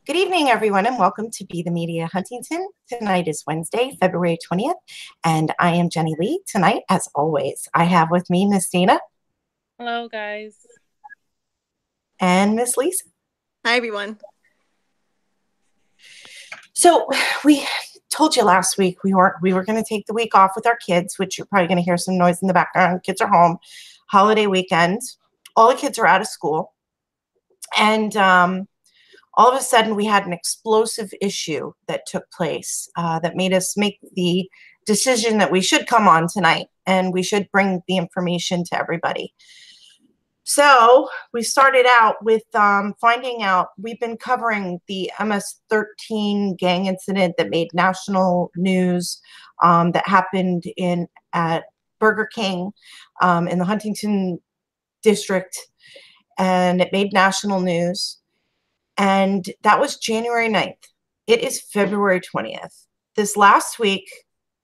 Good evening, everyone, and welcome to Be the Media Huntington. Tonight is Wednesday, February 20th, and I am Jenny Lee. Tonight, as always, I have with me Miss Dana. Hello, guys. And Miss Lisa. Hi, everyone. So we told you last week we were going to take the week off with our kids, which you're probably going to hear some noise in the background. Kids are home, holiday weekend. All the kids are out of school. And all of a sudden, we had an explosive issue that took place that made us make the decision that we should come on tonight and we should bring the information to everybody. So we started out with finding out, we've been covering the MS-13 gang incident that made national news that happened at Burger King in the Huntington district, and it made national news. And that was January 9th. It is February 20th. This last week,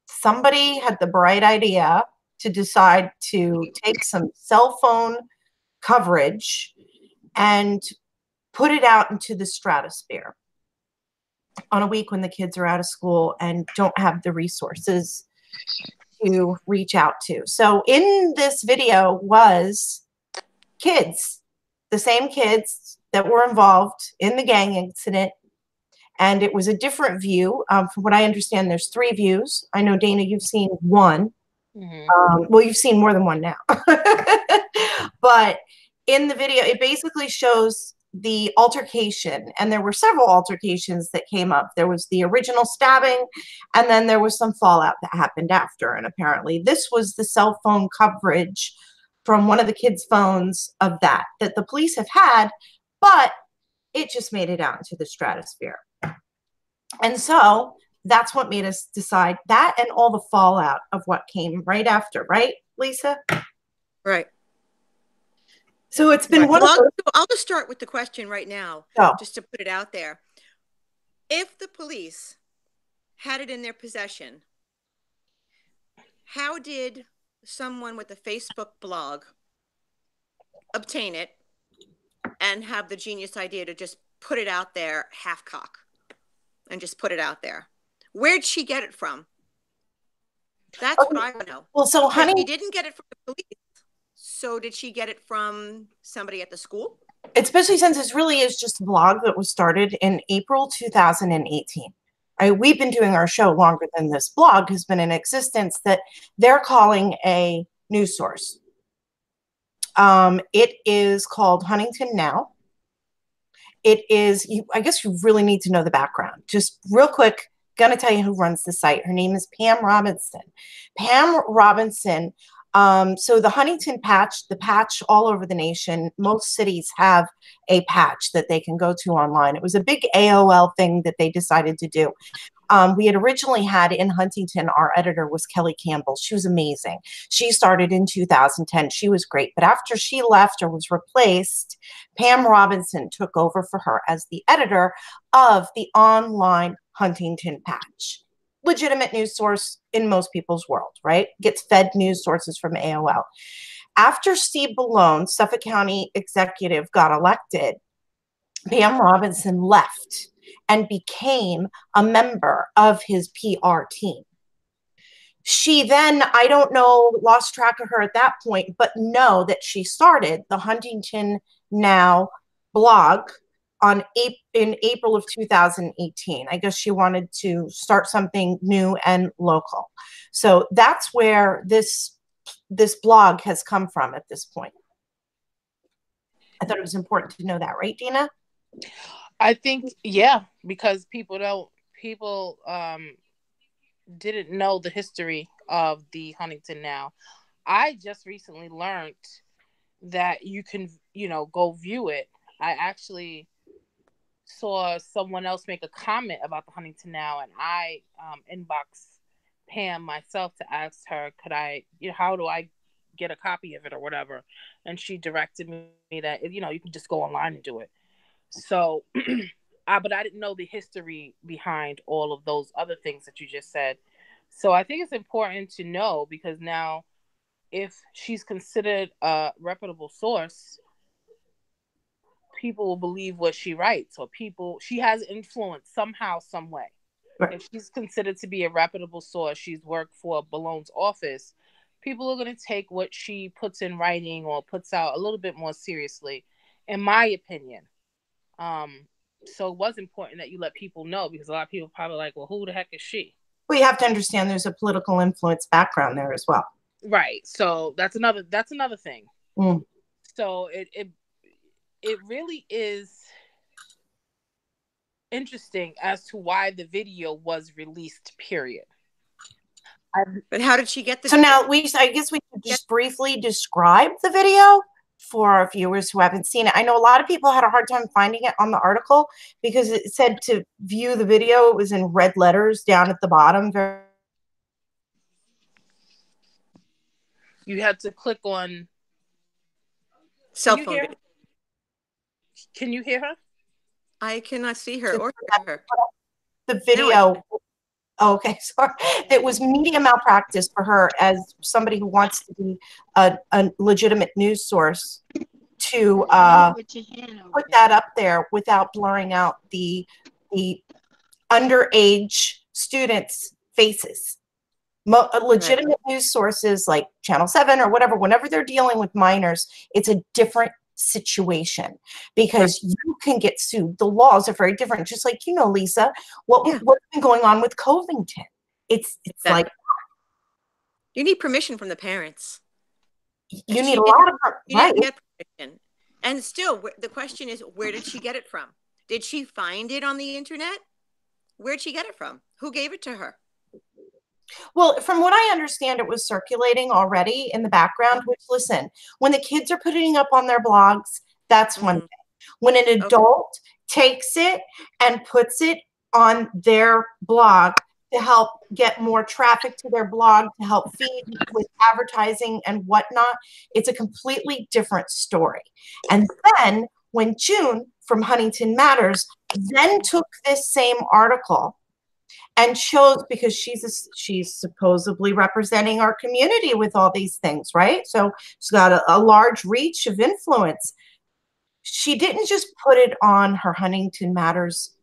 somebody had the bright idea to decide to take some cell phone coverage and put it out into the stratosphere on a week when the kids are out of school and don't have the resources to reach out to. So in this video was kids, the same kids that were involved in the gang incident, and it was a different view. From what I understand, there's 3 views. I know, Dana, you've seen one. Well, you've seen more than one now. But in the video, it basically shows the altercation, and there were several altercations that came up. There was the original stabbing, and then there was some fallout that happened after, and apparently this was the cell phone coverage from one of the kids' phones of that the police have had, but it just made it out into the stratosphere. And so that's what made us decide that, and all the fallout of what came right after, right, Lisa? Right. So it's been I'll just start with the question right now, just to put it out there. If the police had it in their possession, how did someone with a Facebook blog obtain it and have the genius idea to just put it out there half cock and just put it out there? Where'd she get it from? That's what I want to know. Well, so honey, she didn't get it from the police. So did she get it from somebody at the school? Especially since it really is just a blog that was started in April 2018. We've been doing our show longer than this blog has been in existence, that they're calling a news source. It is called Huntington Now. It is, I guess you really need to know the background. Just real quick, gonna tell you who runs the site. Her name is Pam Robinson. Pam Robinson. So the Huntington patch, the patch all over the nation, most cities have a patch that they can go to online. It was a big AOL thing that they decided to do. We had originally had in Huntington, our editor was Kelly Campbell. She was amazing. She started in 2010. She was great. But after she left or was replaced, Pam Robinson took over for her as the editor of the online Huntington patch. Legitimate news source in most people's world, right? Gets fed news sources from AOL. After Steve Bellone, Suffolk County executive, got elected, Pam Robinson left and became a member of his PR team. She then, I don't know, lost track of her at that point, but know that she started the Huntington Now blog in April of 2018. I guess she wanted to start something new and local. So that's where this blog has come from at this point. I thought it was important to know that, right, Dina? I think, yeah, because people didn't know the history of the Huntington Now. I just recently learned that you can, go view it. I actually saw someone else make a comment about the Huntington Now, and I inboxed Pam myself to ask her, could I, how do I get a copy of it or whatever? And she directed me that, you can just go online and do it. So, but I didn't know the history behind all of those other things that you just said. So I think it's important to know, because now if she's considered a reputable source, people will believe what she writes, or she has influence somehow, some way. Right. If she's considered to be a reputable source, she's worked for Ballone's office, people are going to take what she puts in writing or puts out a little bit more seriously, in my opinion. So it was important that you let people know, because a lot of people probably like, well, who the heck is she? Well, you have to understand there's a political influence background there as well. Right. So that's another thing. Mm. So it really is interesting as to why the video was released, period. But how did she get the So video? now I guess we could just briefly describe the video for our viewers who haven't seen it. I know a lot of people had a hard time finding it on the article because it said to view the video, it was in red letters down at the bottom. You had to click on Cell phone video. Can you hear her? I cannot see her or hear her. The video. Oh, okay, sorry. It was media malpractice for her as somebody who wants to be a legitimate news source to put that up there without blurring out the underage students' faces. Legitimate news sources like Channel 7 or whatever, whenever they're dealing with minors, it's a different situation because you can get sued. The laws are very different. Just like, Lisa, what's been going on with Covington? It's like you need permission from the parents. You need a lot of right. Get permission. And still, the question is, where did she get it from? Did she find it on the internet? Where'd she get it from? Who gave it to her? Well, from what I understand, it was circulating already in the background, which, listen, when the kids are putting up on their blogs, that's one thing. When an adult takes it and puts it on their blog to help get more traffic to their blog, to help feed with advertising and whatnot, it's a completely different story. And then when June from Huntington Matters then took this same article and chose, because she's supposedly representing our community with all these things, right? So she's got a large reach of influence. She didn't just put it on her Huntington Matters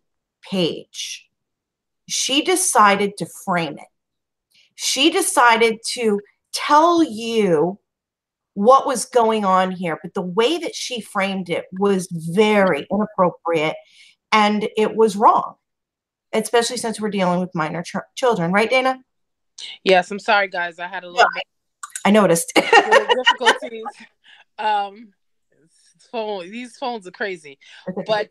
page. She decided to frame it. She decided to tell you what was going on here, but the way that she framed it was very inappropriate and it was wrong. Especially since we're dealing with minor children, right, Dana? Yes, I'm sorry, guys. I had a little bit. I noticed. difficulties. These phones are crazy. But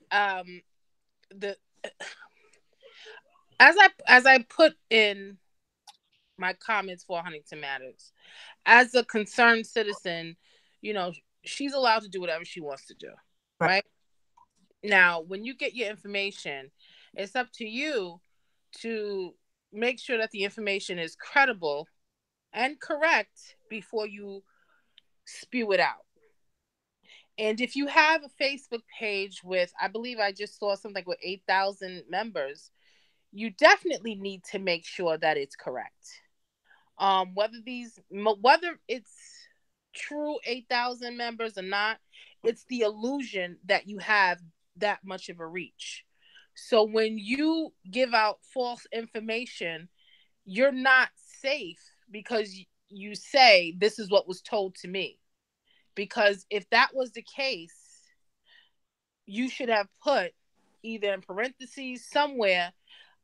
as I put in my comments for Huntington Matters, as a concerned citizen, she's allowed to do whatever she wants to do, right? Now, when you get your information, it's up to you to make sure that the information is credible and correct before you spew it out. And if you have a Facebook page with, I believe I just saw something with 8,000 members, you definitely need to make sure that it's correct. Whether it's true 8,000 members or not, it's the illusion that you have that much of a reach. So when you give out false information, you're not safe because you say, this is what was told to me. Because if that was the case, you should have put either in parentheses somewhere,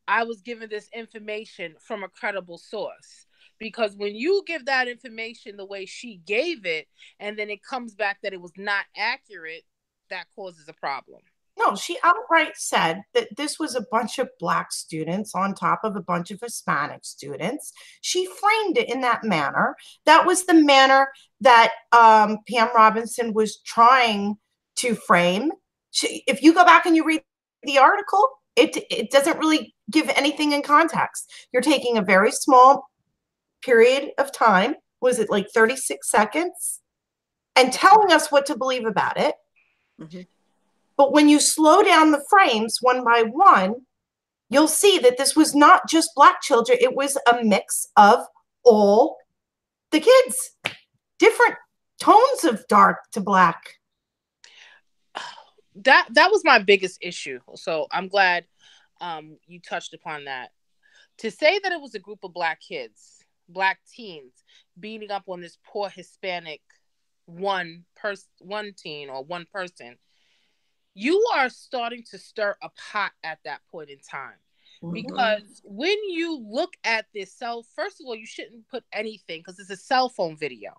I was given this information from a credible source. Because when you give that information the way she gave it, and then it comes back that it was not accurate, that causes a problem. No, she outright said that this was a bunch of Black students on top of a bunch of Hispanic students. She framed it in that manner. That was the manner that Pam Robinson was trying to frame. If you go back and you read the article, it doesn't really give anything in context. You're taking a very small period of time, was it like 36 seconds, and telling us what to believe about it. Mm-hmm. But when you slow down the frames one by one, you'll see that this was not just Black children. It was a mix of all the kids, different tones of dark to Black. that was my biggest issue. So I'm glad you touched upon that. To say that it was a group of black kids, black teens, beating up on this poor Hispanic one teen or one person, you are starting to stir a pot at that point in time. Because when you look at this first of all, you shouldn't put anything because it's a cell phone video.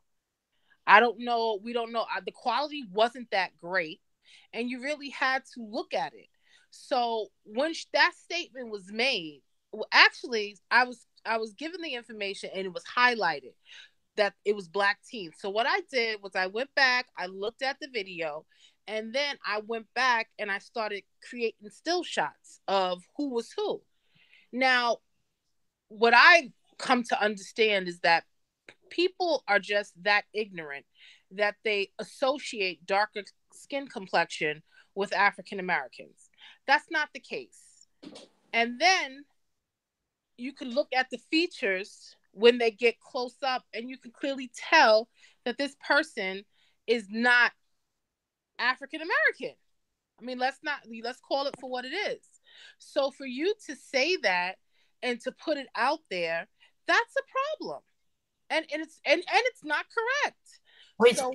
I don't know. We don't know. The quality wasn't that great. And you really had to look at it. So when that statement was made, actually, I was given the information and it was highlighted that it was black teens. So what I did was I went back, I looked at the video, and then I went back and I started creating still shots of who was who. Now, what I come to understand is that people are just that ignorant that they associate darker skin complexion with African Americans. That's not the case. And then you can look at the features when they get close up and you can clearly tell that this person is not African American. I mean, let's call it for what it is. So for you to say that and to put it out there, that's a problem. And it's not correct. Wait, so,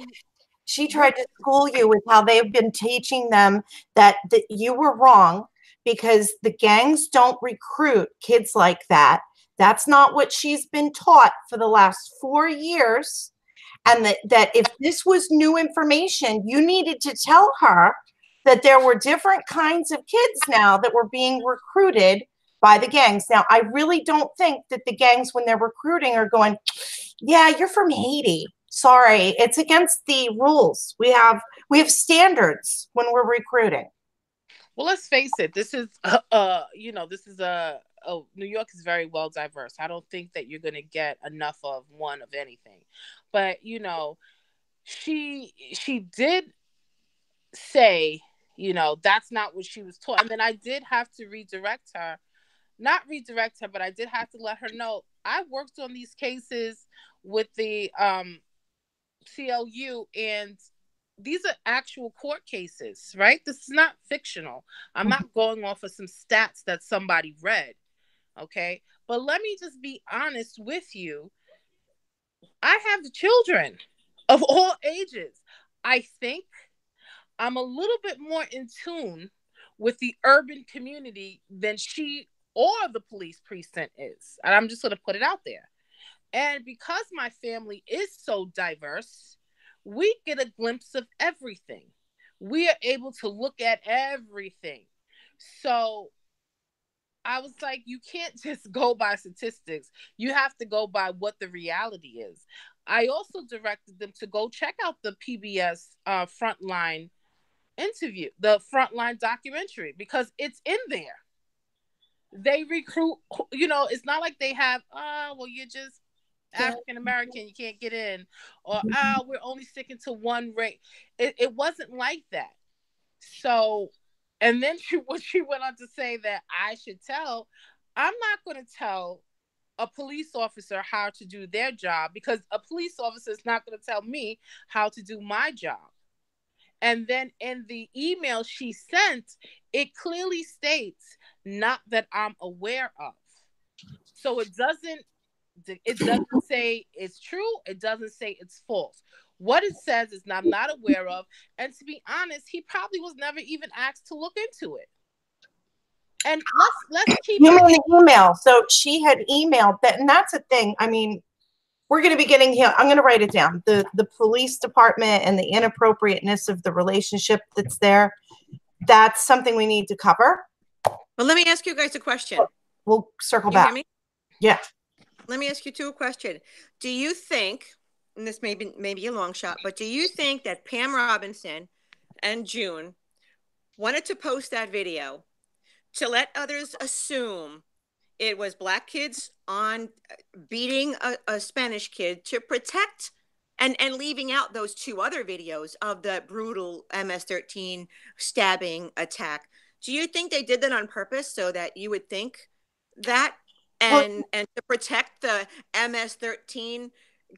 she tried to school you with how they've been teaching them that you were wrong because the gangs don't recruit kids like that. That's not what she's been taught for the last 4 years. And that if this was new information, you needed to tell her that there were different kinds of kids now that were being recruited by the gangs. Now, I really don't think that the gangs, when they're recruiting, are going, yeah, you're from Haiti. Sorry, it's against the rules. We have standards when we're recruiting. Well, let's face it. This is, New York is very well diverse. I don't think that you're going to get enough of one of anything. But, she did say, that's not what she was taught. And then I did have to not redirect her, but I did have to let her know I worked on these cases with the CLU, and these are actual court cases, right? This is not fictional. I'm not going off of some stats that somebody read, okay? But let me just be honest with you. I have children of all ages. I think I'm a little bit more in tune with the urban community than she or the police precinct is. And I'm just going to put it out there. And because my family is so diverse, we get a glimpse of everything. We are able to look at everything. So I was like, you can't just go by statistics. You have to go by what the reality is. I also directed them to go check out the PBS Frontline interview, the Frontline documentary, because it's in there. They recruit, it's not like they have, you're just African American, you can't get in, or we're only sticking to one rate. It wasn't like that. So, and then she went on to say that I should tell. I'm not going to tell a police officer how to do their job, because a police officer is not going to tell me how to do my job. And then in the email she sent, it clearly states not that I'm aware of. So it doesn't say it's true. It doesn't say it's false. What it says is I'm not aware of. And to be honest, he probably was never even asked to look into it. And let's keep. You mean the email? So she had emailed that, and that's a thing. I mean, we're going to be getting here. I'm going to write it down. The police department and the inappropriateness of the relationship that's there. That's something we need to cover. Well, let me ask you guys a question. We'll circle back. Hear me? Yeah. Let me ask you two a question. Do you think, and this may be a long shot, but do you think that Pam Robinson and June wanted to post that video to let others assume it was black kids on beating a Spanish kid to protect and leaving out those two other videos of the brutal MS-13 stabbing attack? Do you think they did that on purpose so that you would think that and to protect the MS-13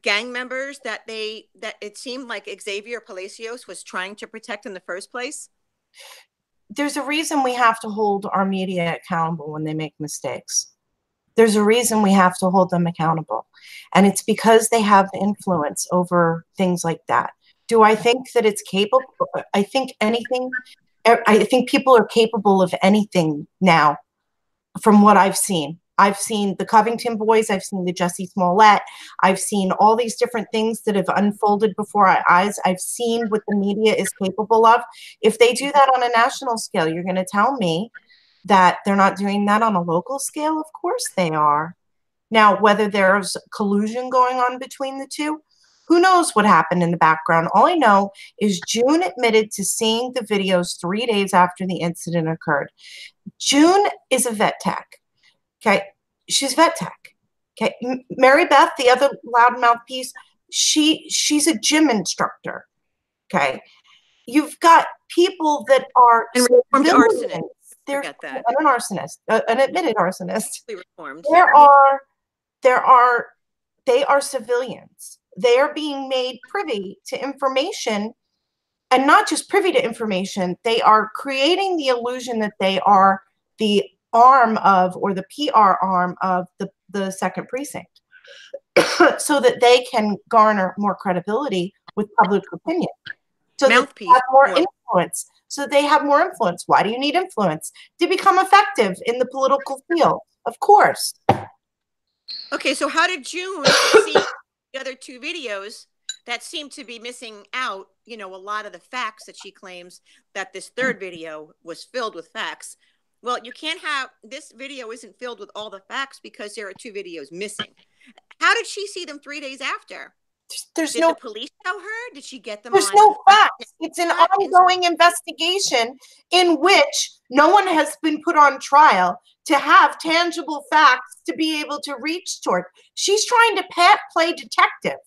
gang members that it seemed like Xavier Palacios was trying to protect in the first place? There's a reason we have to hold our media accountable when they make mistakes. There's a reason we have to hold them accountable. And it's because they have influence over things like that. Do I think that it's capable? I think people are capable of anything now from what I've seen. I've seen the Covington boys. I've seen the Jussie Smollett. I've seen all these different things that have unfolded before our eyes. I've seen what the media is capable of. If they do that on a national scale, you're going to tell me that they're not doing that on a local scale? Of course they are. Now, whether there's collusion going on between the two, who knows what happened in the background? All I know is June admitted to seeing the videos 3 days after the incident occurred. June is a vet tech. Okay, she's vet tech. Okay, Mary Beth, the other loudmouth piece, she's a gym instructor. Okay, you've got people that are reformed arsonists. They're that. An arsonist, an admitted arsonist. Reformed. They are civilians. They are being made privy to information, and not just privy to information. They are creating the illusion that they are the arm of, or the PR arm of the second precinct, so that they can garner more credibility with public opinion. So Mouthpiece. they have more influence. So they have more influence. Why do you need influence? To become effective in the political field, of course. Okay, so how did June see the other two videos that seem to be missing out, a lot of the facts that she claims that this third video was filled with facts? Well, you can't have, this video isn't filled with all the facts because there are two videos missing. How did she see them 3 days after? Did the police tell her? Did she get them? There's no facts. It's an ongoing investigation in which no one has been put on trial to have tangible facts to be able to reach toward. She's trying to play detective.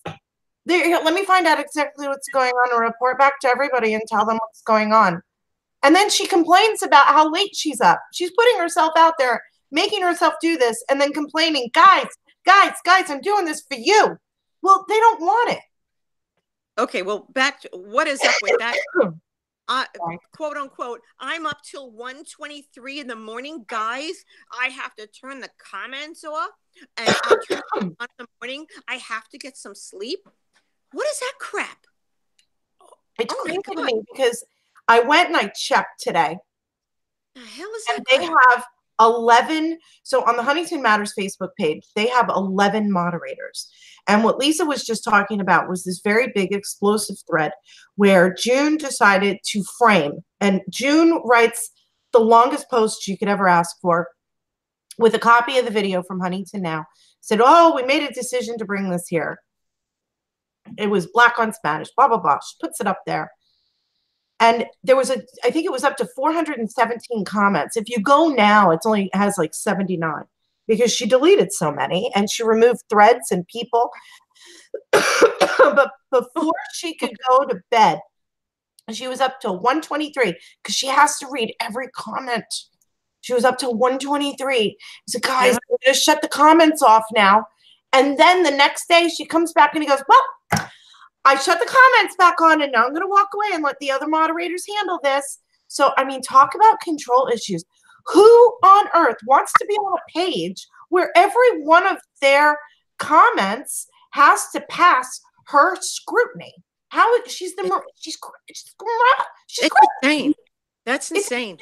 Let me find out exactly what's going on and report back to everybody and tell them what's going on. And then she complains about how late she's up. She's putting herself out there, making herself do this, and then complaining, guys, I'm doing this for you. Well, they don't want it. Okay, well, back to what is up with that? Quote unquote, I'm up till 1:23 in the morning, guys. I have to turn the comments off, and I'll turn them on in the morning. I have to get some sleep. What is that crap? It's crazy to me because I went and I checked today. The hell is that? And they have 11. So on the Huntington Matters Facebook page, they have 11 moderators. And what Lisa was just talking about was this very big explosive thread where June decided to frame. And June writes the longest post you could ever ask for with a copy of the video from Huntington Now. Said, oh, we made a decision to bring this here. It was black on Spanish, blah, blah, blah. She puts it up there. And there was I think it was up to 417 comments. If you go now, it only has like 79 because she deleted so many and she removed threads and people. But before she could go to bed, she was up to 123 because she has to read every comment. She was up to 123. So guys, we're going to shut the comments off now. And then the next day she comes back and he goes, well, I shut the comments back on and now I'm going to walk away and let the other moderators handle this. So, I mean, talk about control issues. Who on earth wants to be on a page where every one of their comments has to pass her scrutiny? She's insane. That's insane.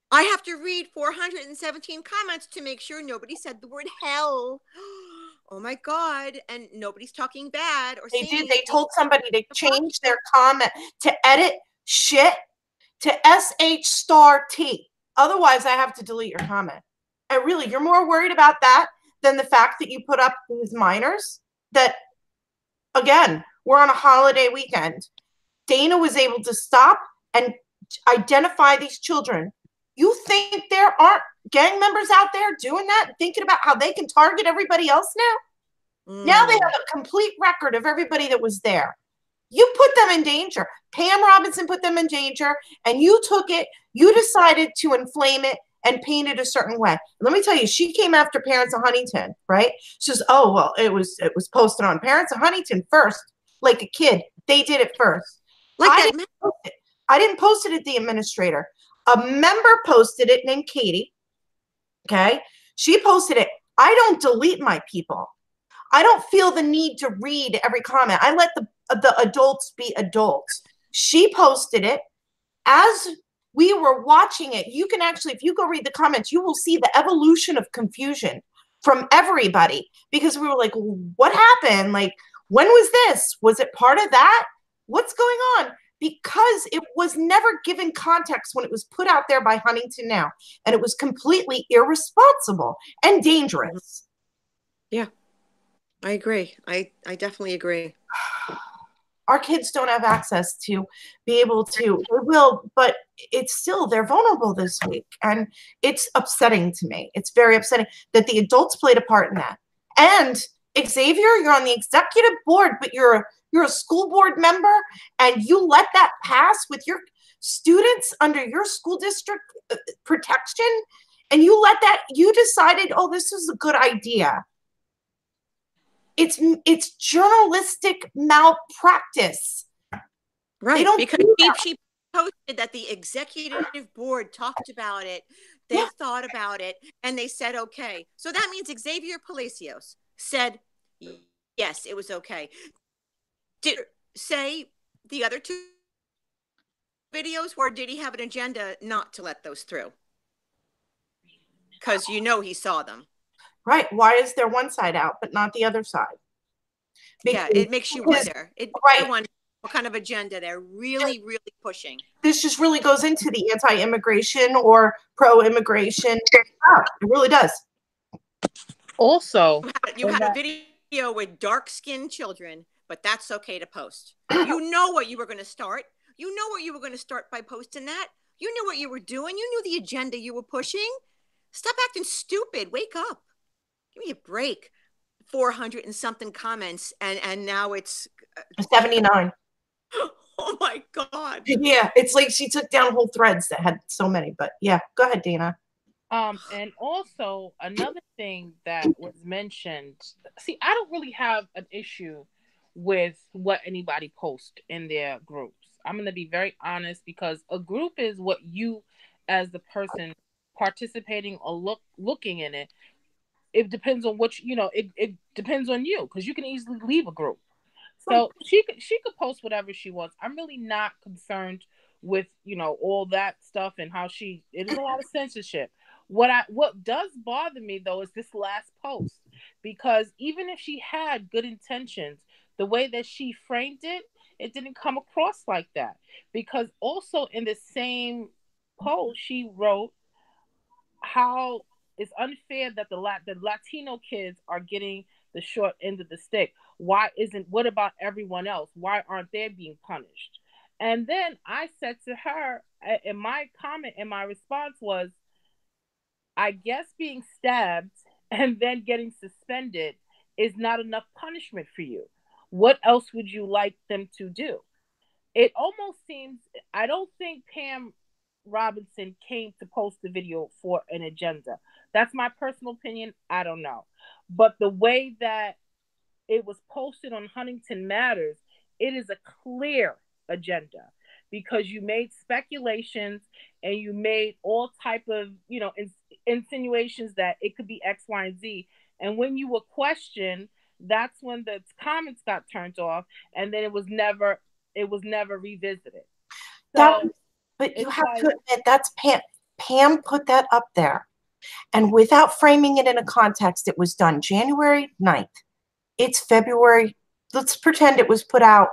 I have to read 417 comments to make sure nobody said the word hell. Oh my God. And nobody's talking bad or saying They told somebody to change their comment, to edit shit to sh*T. Otherwise, I have to delete your comment. And really, you're more worried about that than the fact that you put up these minors that, again, we're on a holiday weekend. Dana was able to stop and identify these children. You think there aren't gang members out there doing that, thinking about how they can target everybody else now? Now they have a complete record of everybody that was there. You put them in danger. Pam Robinson put them in danger, and you took it. You decided to inflame it and paint it a certain way. Let me tell you, she came after Parents of Huntington, right? She says, oh, well, it was posted on Parents of Huntington first, like a kid. They did it first. Like that. I didn't post it at the administrator. A member posted it named Katie. Okay. She posted it. I don't delete my people. I don't feel the need to read every comment. I let the adults be adults. She posted it. As we were watching it, you can actually, if you go read the comments, you will see the evolution of confusion from everybody, because we were like, what happened? Like, when was this? Was it part of that? What's going on? Because it was never given context when it was put out there by Huntington Now, and it was completely irresponsible and dangerous. Yeah, I agree. I definitely agree. Our kids don't have access to be able to, they will, but it's still, they're vulnerable this week. And it's upsetting to me. It's very upsetting that the adults played a part in that. And Xavier, you're on the executive board, but you're a school board member, and you let that pass with your students under your school district protection. And you let that, you decided, oh, this is a good idea. It's journalistic malpractice. Right, because she posted that the executive board talked about it, they thought about it, and they said okay. So that means Xavier Palacios said yes, it was okay. Did say the other two videos, or did he have an agenda not to let those through? Because he saw them. Right. Why is there one side out but not the other side? Because, it makes you wonder. Right. What kind of agenda they're really pushing. This just really goes into the anti-immigration or pro-immigration. It really does. Also, you had a video with dark-skinned children, but that's okay to post. You know what you were going to start. You know what you were going to start by posting that. You knew what you were doing. You knew the agenda you were pushing. Stop acting stupid. Wake up. Give me a break. 400 and something comments, and now it's 79. Oh my God. Yeah, it's like she took down whole threads that had so many, but yeah, go ahead, Dana. And also another thing that was mentioned, see, I don't really have an issue with what anybody posts in their groups. I'm going to be very honest, because a group is what you, as the person participating or looking in it, it depends on what it depends on you, because you can easily leave a group. So she could post whatever she wants. I'm really not concerned with all that stuff and how it is a lot of censorship. What does bother me though is this last post, because even if she had good intentions, the way that she framed it, it didn't come across like that. Because also in the same post she wrote how it's unfair that the Latino kids are getting the short end of the stick. What about everyone else? Why aren't they being punished? And then I said to her, in my comment, and my response was, I guess being stabbed and then getting suspended is not enough punishment for you. What else would you like them to do? It almost seems, I don't think Pam Robinson came to post the video for an agenda. That's my personal opinion. I don't know. But the way that it was posted on Huntington Matters, it is a clear agenda, because you made speculations and you made all type of, insinuations that it could be X, Y, and Z. And when you were questioned, that's when the comments got turned off, and then it was never revisited. So, but you have to admit, that's Pam. Pam put that up there. And without framing it in a context, it was done January 9th. It's February. Let's pretend it was put out,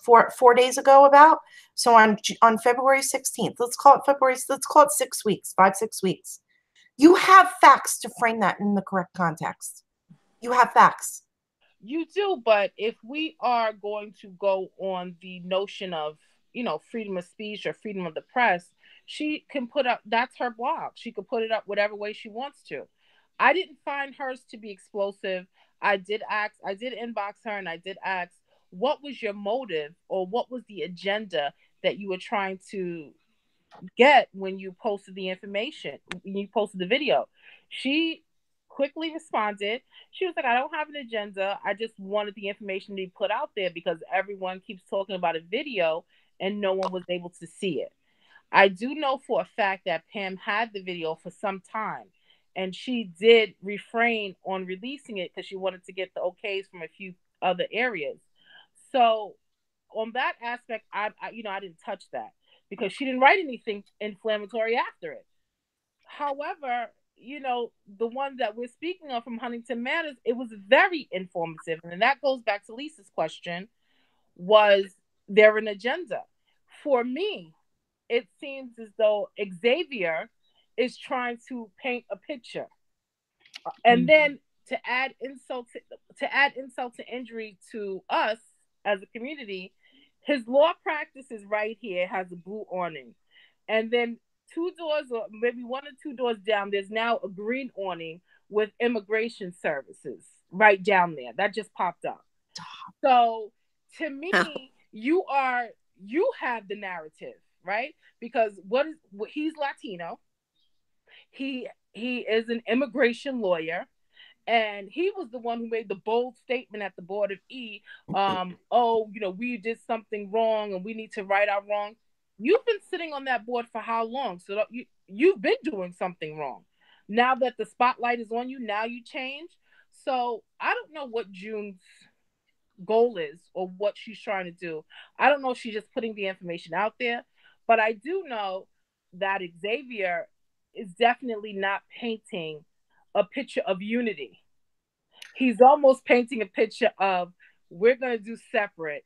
4 days ago about? So on February 16th, let's call it 6 weeks, 5-6 weeks. You have facts to frame that in the correct context. You have facts. You do, but if we are going to go on the notion of, freedom of speech or freedom of the press, she can put up, that's her blog. She could put it up whatever way she wants to. I didn't find hers to be explosive. I did inbox her and I did ask, what was your motive, or what was the agenda that you were trying to get when you posted the information, when you posted the video? She quickly responded. She was like, I don't have an agenda. I just wanted the information to be put out there because everyone keeps talking about a video and no one was able to see it. I do know for a fact that Pam had the video for some time, and she did refrain on releasing it because she wanted to get the okays from a few other areas. So on that aspect, I didn't touch that because she didn't write anything inflammatory after it. However, the one that we're speaking of from Huntington Manors, it was very informative. And that goes back to Lisa's question, was there an agenda? For me, it seems as though Xavier is trying to paint a picture. And then to add insult to injury to us as a community, his law practice is right here, has a blue awning. And then 2 doors, or maybe 1 or 2 doors down, there's now a green awning with immigration services right down there. That just popped up. So to me, you have the narrative, right? Because he's Latino. He is an immigration lawyer. And he was the one who made the bold statement at the Board of E, we did something wrong and we need to right our wrong. You've been sitting on that board for how long? So you've been doing something wrong. Now that the spotlight is on you, now you change. So I don't know what June's goal is or what she's trying to do. I don't know if she's just putting the information out there, but I do know that Xavier is definitely not painting a picture of unity. He's almost painting a picture of, we're going to do separate,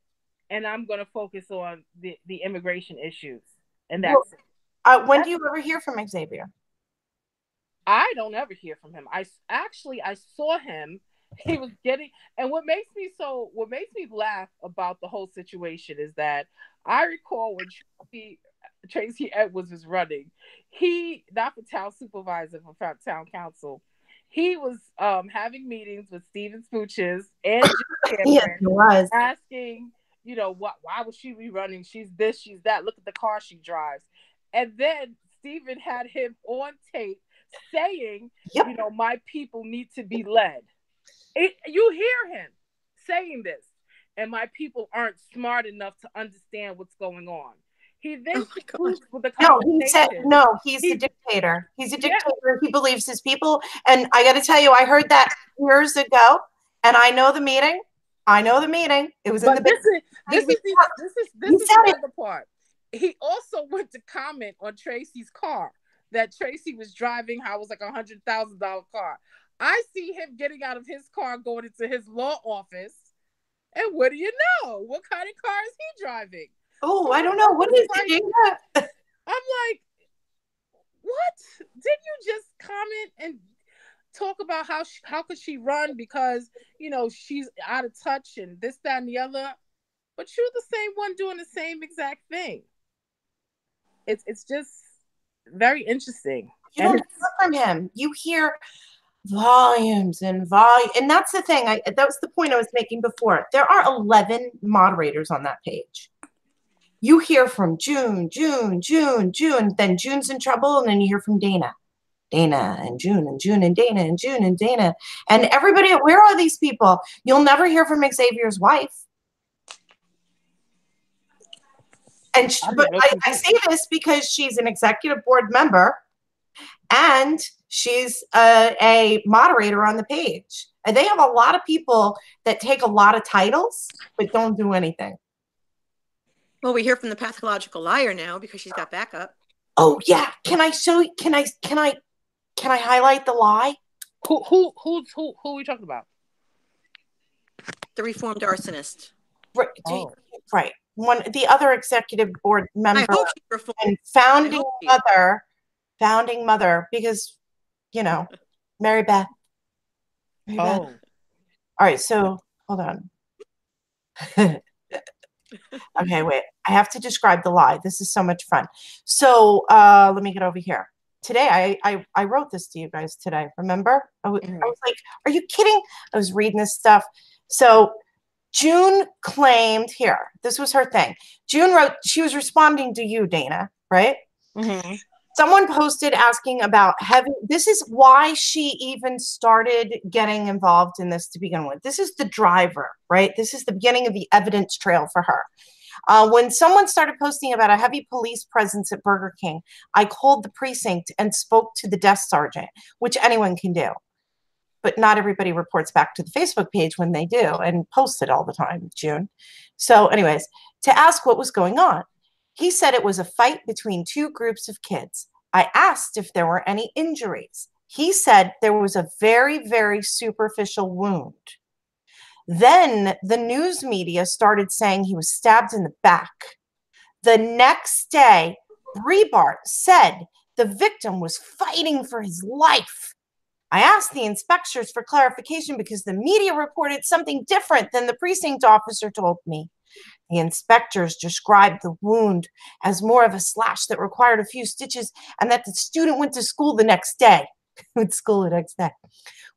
and I'm going to focus on the immigration issues. And that's it. When do you ever hear from Xavier? I don't ever hear from him. I saw him. He was getting, and what makes me laugh about the whole situation is that I recall when Tracy Edwards was running, not for town supervisor, for town council, he was having meetings with Steven Spooches and yes, he was asking, why would she be running? She's this, she's that. Look at the car she drives. And then Steven had him on tape saying, my people need to be led. You hear him saying this, and my people aren't smart enough to understand what's going on. He then concludes with the conversation. He's a dictator. He's a dictator. Yeah. He believes his people. And I got to tell you, I heard that years ago, and I know the meeting. It was in the. This is the other part. He also went to comment on Tracy's car that Tracy was driving. How it was like $100,000 car. I see him getting out of his car, going into his law office, and what do you know? What kind of car is he driving? Oh, I don't know. What is it? I'm like, what? Didn't you just comment and talk about how could she run because, she's out of touch and this, that, and the other? But you're the same one doing the same exact thing. It's just very interesting. You don't hear from him. You hear volumes and volume. And that's the thing. That was the point I was making before. There are 11 moderators on that page. You hear from June, then June's in trouble, and then you hear from Dana and June and Dana and June and Dana. And everybody, where are these people? You'll never hear from Xavier's wife. And I say this because she's an executive board member and she's a moderator on the page. And they have a lot of people that take a lot of titles, but don't do anything. Well, we hear from the pathological liar now because she's got backup. Oh yeah. Can I highlight the lie? Who are we talking about? The reformed arsonist. Right. Right. The other executive board member and founding mother, because Mary Beth. All right, so hold on. Okay, wait. I have to describe the lie. This is so much fun. So let me get over here. Today, I wrote this to you guys today. Remember? I was like, are you kidding? I was reading this stuff. So June claimed here. This was her thing. June wrote, she was responding to you, Dana, right? Mm-hmm. Someone posted asking about this is why she even started getting involved in this to begin with. This is the driver, right? This is the beginning of the evidence trail for her. When someone started posting about a heavy police presence at Burger King, I called the precinct and spoke to the desk sergeant, which anyone can do. But not everybody reports back to the Facebook page when they do and posts it all the time, June. So anyways, to ask what was going on. He said it was a fight between two groups of kids. I asked if there were any injuries. He said there was a very, very superficial wound. Then the news media started saying he was stabbed in the back. The next day, Breitbart said the victim was fighting for his life. I asked the inspectors for clarification because the media reported something different than the precinct officer told me. The inspectors described the wound as more of a slash that required a few stitches and that the student went to school the next day.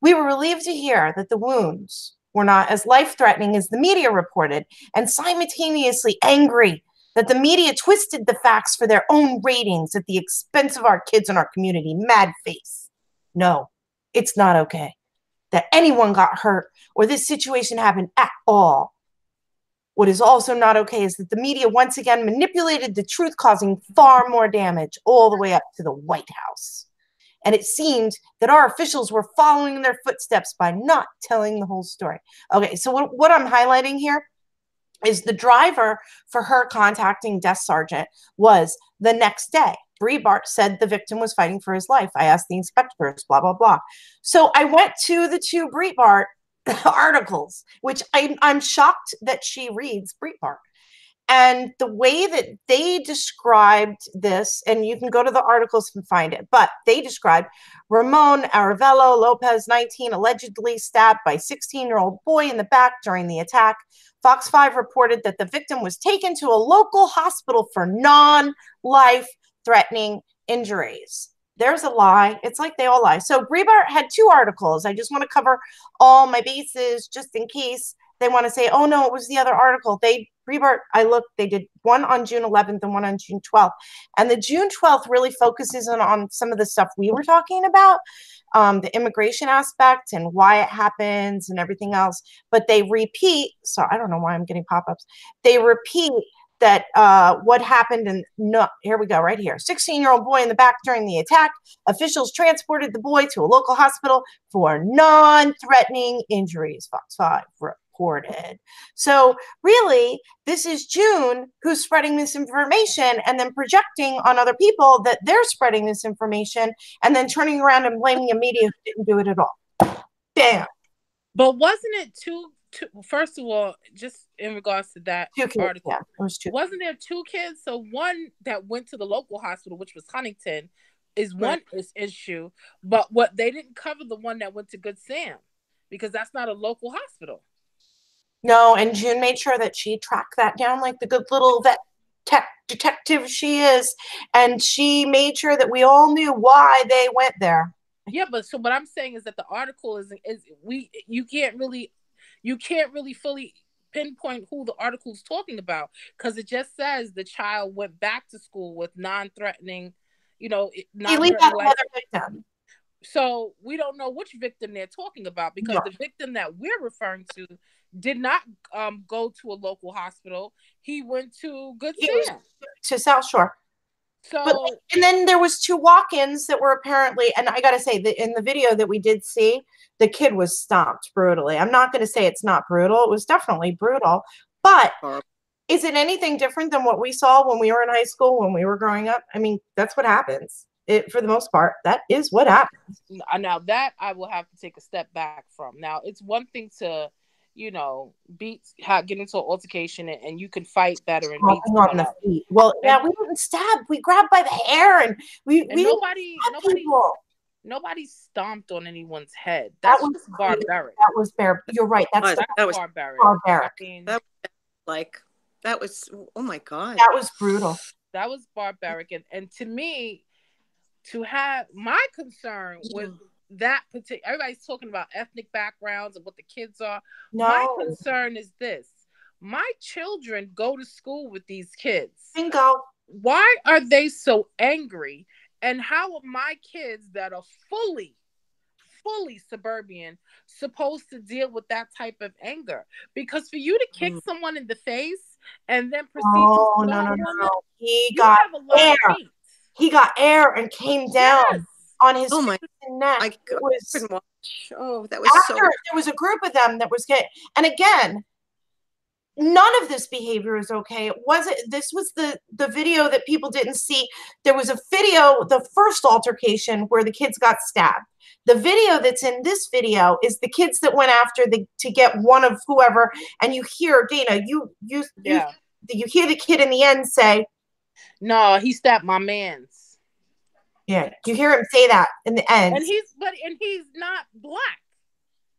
We were relieved to hear that the wounds were not as life-threatening as the media reported, and simultaneously angry that the media twisted the facts for their own ratings at the expense of our kids and our community. Mad face. No, it's not okay that anyone got hurt or this situation happened at all. What is also not okay is that the media once again manipulated the truth, causing far more damage all the way up to the White House. And it seemed that our officials were following in their footsteps by not telling the whole story. Okay, so what I'm highlighting here is the driver for her contacting desk sergeant was the next day. Breitbart said the victim was fighting for his life. I asked the inspectors, blah, blah, blah. So I went to the two Breitbart articles, which I'm shocked that she reads Breitbart. And the way that they described this, and you can go to the articles and find it, but they described Ramon Arevalo Lopez, 19, allegedly stabbed by 16-year-old boy in the back during the attack. Fox 5 reported that the victim was taken to a local hospital for non-life-threatening injuries. There's a lie. It's like they all lie. So Breitbart had two articles. I just want to cover all my bases just in case they want to say, oh, no, it was the other article. Breitbart, I looked, they did one on June 11th and one on June 12th. And the June 12th really focuses on some of the stuff we were talking about, the immigration aspect and why it happens and everything else. But they repeat, so I don't know why I'm getting pop-ups. They repeat that what happened and no, here we go, right here. 16-year-old boy in the back during the attack. Officials transported the boy to a local hospital for non-threatening injuries, Fox 5 reported. So really, this is June who's spreading misinformation and then projecting on other people that they're spreading this information and then turning around and blaming a media who didn't do it at all. Bam. But wasn't it two, first of all, just in regards to that article, yeah, it was two. Wasn't there two kids? So one that went to the local hospital, which was Huntington, is one issue, but what they didn't cover the one that went to Good Sam because that's not a local hospital. No, and June made sure that she tracked that down like the good little vet detective she is, and she made sure that we all knew why they went there. Yeah, but so what I'm saying is that the article you can't really fully pinpoint who the article is talking about because it just says the child went back to school with non-threatening, non-threatening victim. So we don't know which victim they're talking about because the victim that we're referring to did not go to a local hospital. He went to Good Sam. To South Shore. So and then there was two walk-ins that were apparently, and I gotta say that in the video that we did see, the kid was stomped brutally. I'm not gonna say it's not brutal. It was definitely brutal, but is it anything different than what we saw when we were in high school, when we were growing up? I mean, that's what happens. For the most part, that is what happens. Now that I will have to take a step back from. Now it's one thing to, get into an altercation and you can fight better and beat on the feet. Well, yeah, we didn't stab. We grabbed by the hair and nobody stomped on anyone's head. That was just barbaric. That was barbaric. You're right. That was barbaric. Barbaric. I mean, that was oh my God. That was brutal. That was barbaric. And to me, to have my concern with that particular, everybody's talking about ethnic backgrounds and what the kids are. No. My concern is this. My children go to school with these kids. Bingo. Why are they so angry? And how are my kids that are fully suburban supposed to deal with that type of anger? Because for you to kick someone in the face and then proceed Oh, to no, assault no, a no, woman. no. He You got have a lot air. of hate. He got air and came down Yes. on his Oh my- face and neck. I It was couldn't watch. Oh, that was after so. there was a group of them that was getting, and again, none of this behavior is okay. It wasn't. This was the video that people didn't see. There was a video, the first altercation where the kids got stabbed. The video that's in this video is the kids that went after to get one of whoever, and you hear Dana, you Yeah. you hear the kid in the end say, No, he stabbed my man's. yeah, you hear him say that in the end. And he's not black.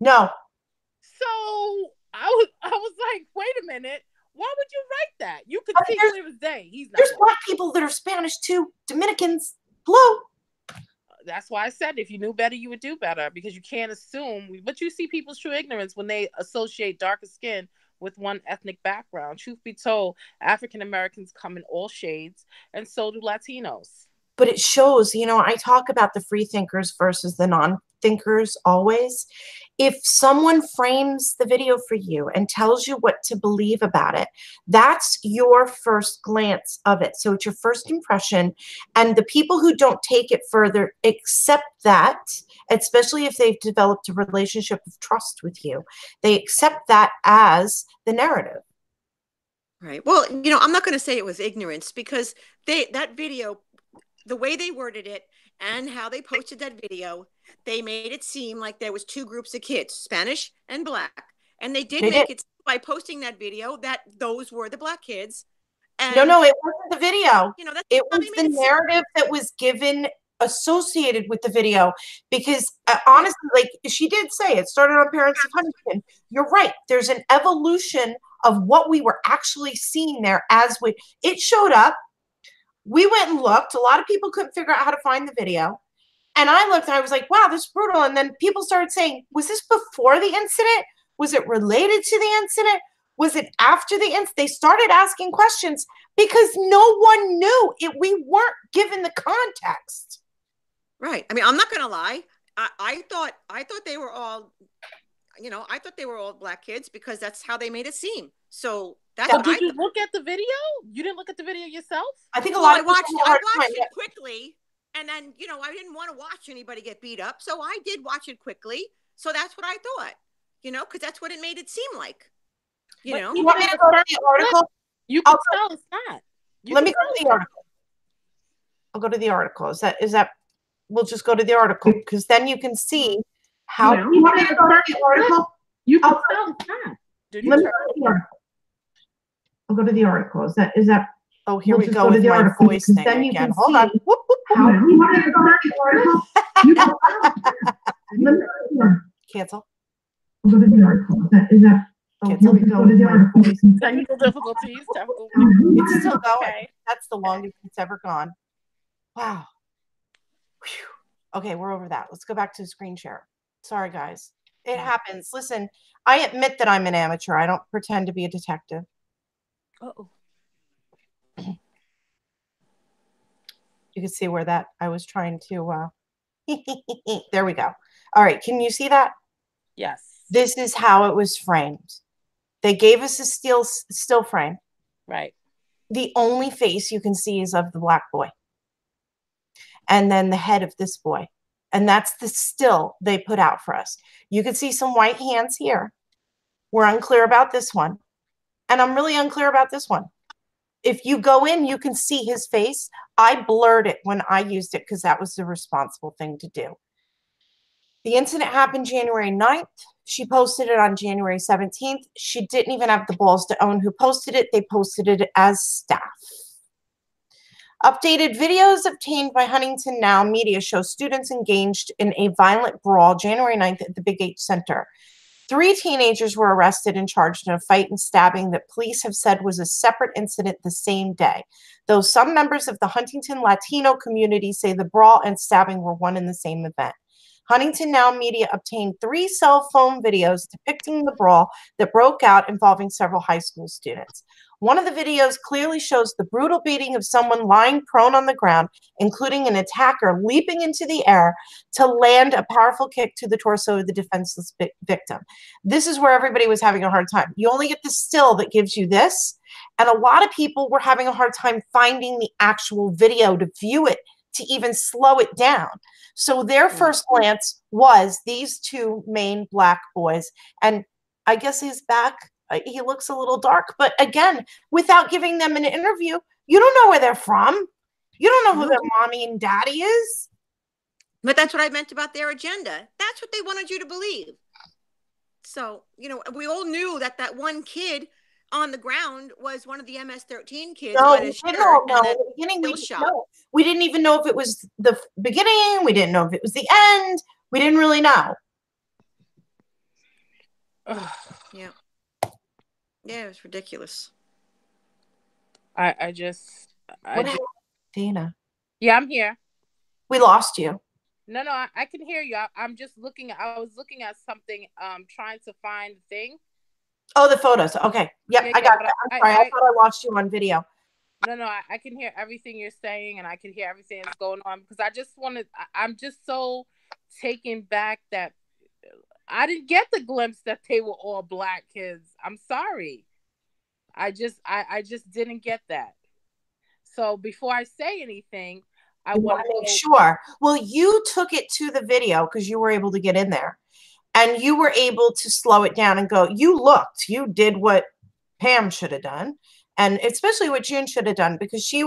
No, So I was like, wait a minute. Why would you write that? You could But see there's- clear as day. He's not there's black. black people that are Spanish too. Dominicans. Hello. That's why I said if you knew better, you would do better, because you can't assume. But you see people's true ignorance when they associate darker skin with one ethnic background. Truth be told, African Americans come in all shades, and so do Latinos. But it shows, I talk about the free thinkers versus the non-thinkers always. If someone frames the video for you and tells you what to believe about it, that's your first glance of it. So it's your first impression. And the people who don't take it further accept that, especially if they've developed a relationship of trust with you. They accept that as the narrative. Right. Well, I'm not going to say it was ignorance, because that video, the way they worded it and how they posted that video, they made it seem like there was two groups of kids, Spanish and black. And they did make it by posting that video that those were the black kids. And No, it wasn't the video. that's It how was they the made it narrative that was given associated with the video, because honestly, like she did say, it started on Parents of Huntington. You're right. There's an evolution of what we were actually seeing there as it showed up. We went and looked. A lot of people couldn't figure out how to find the video. And I looked and I was like, wow, this is brutal. And then people started saying, was this before the incident? Was it related to the incident? Was it after the incident? They started asking questions because no one knew it. We weren't given the context. Right. I mean, I'm not going to lie. I thought they were all, I thought they were all black kids because that's how they made it seem. So that's So did you look at the video? You didn't look at the video yourself? I think a lot of I people watched it quickly, and then I didn't want to watch anybody get beat up, so I did watch it quickly. So that's what I thought, because that's what it made it seem like. You want me to go to the article? You can tell it's not. Let me go to the article. I'll go to the article. Is that? We'll just go to the article, because then you can see how. You want me to go to the article? You can tell it's not. Let me go to the article. I'll go to the article. Is that? Oh, here we go with my voice thing again. Hold on. Cancel. I'll go to the article. Is that? Cancel. We go to the article. Technical difficulties. It's still going. Okay. That's the longest it's ever gone. Wow. Whew. Okay, we're over that. Let's go back to the screen share. Sorry, guys. It happens. Listen, I admit that I'm an amateur. I don't pretend to be a detective. Uh-oh. You can see where that I was trying to there we go. All right, can you see that? Yes. This is how it was framed. They gave us a still frame. Right. The only face you can see is of the black boy. And then the head of this boy. And that's the still they put out for us. You can see some white hands here. We're unclear about this one. And I'm really unclear about this one. If you go in, you can see his face. I blurred it when I used it because that was the responsible thing to do. The incident happened January 9th. She posted it on January 17th. She didn't even have the balls to own who posted it. They posted it as staff. Updated videos obtained by Huntington Now Media show students engaged in a violent brawl January 9th at the Big H Center. 3 teenagers were arrested and charged in a fight and stabbing that police have said was a separate incident the same day, though some members of the Huntington Latino community say the brawl and stabbing were one and the same event. Huntington Now Media obtained 3 cell phone videos depicting the brawl that broke out involving several high school students. One of the videos clearly shows the brutal beating of someone lying prone on the ground, including an attacker leaping into the air to land a powerful kick to the torso of the defenseless victim. This is where everybody was having a hard time. You only get the still that gives you this, And a lot of people were having a hard time finding the actual video to view it, to even slow it down. So their first glance was these two main Black boys. And I guess his back, he looks a little dark. But again, without giving them an interview, you don't know where they're from. You don't know who their mommy and daddy is. But that's what I meant about their agenda. That's what they wanted you to believe. So, you know, we all knew that that one kid on the ground was one of the MS-13 kids. No, but we his didn't shirt, know. and No, then in the beginning, we still didn't shot. know. We didn't even know if it was the beginning. We didn't know if it was the end. We didn't really know. Yeah. Yeah, it was ridiculous. I just What happened, Dana? Yeah, I'm here. We lost you. No, I can hear you. I'm just looking. I was looking at something, trying to find the thing. Oh, the photos. Okay. Yep, Yeah, I got but that. I'm sorry. I thought I lost you on video. No, I can hear everything you're saying, and I can hear everything that's going on, because I just wanted. I'm just so taken back that I didn't get the glimpse that they were all Black kids. I'm sorry. I just didn't get that. So before I say anything, I want to make sure. Well, you took it to the video because you were able to get in there, and you were able to slow it down and go. You looked. You did what Pam should have done, and especially what June should have done, because she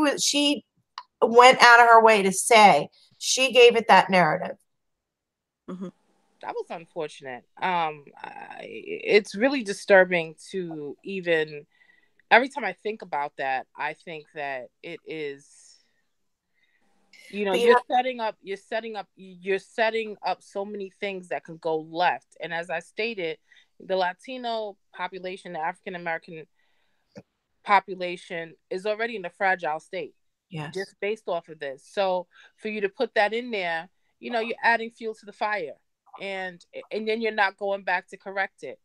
went out of her way to say she gave it that narrative. Mm-hmm. That was unfortunate. It's really disturbing to even. Every time I think about that, I think that it is, you know, you're setting up so many things that can go left. And as I stated, the Latino population, the African American population is already in a fragile state. Yes. Just based off of this. So for you to put that in there, you know, you're adding fuel to the fire, and then you're not going back to correct it.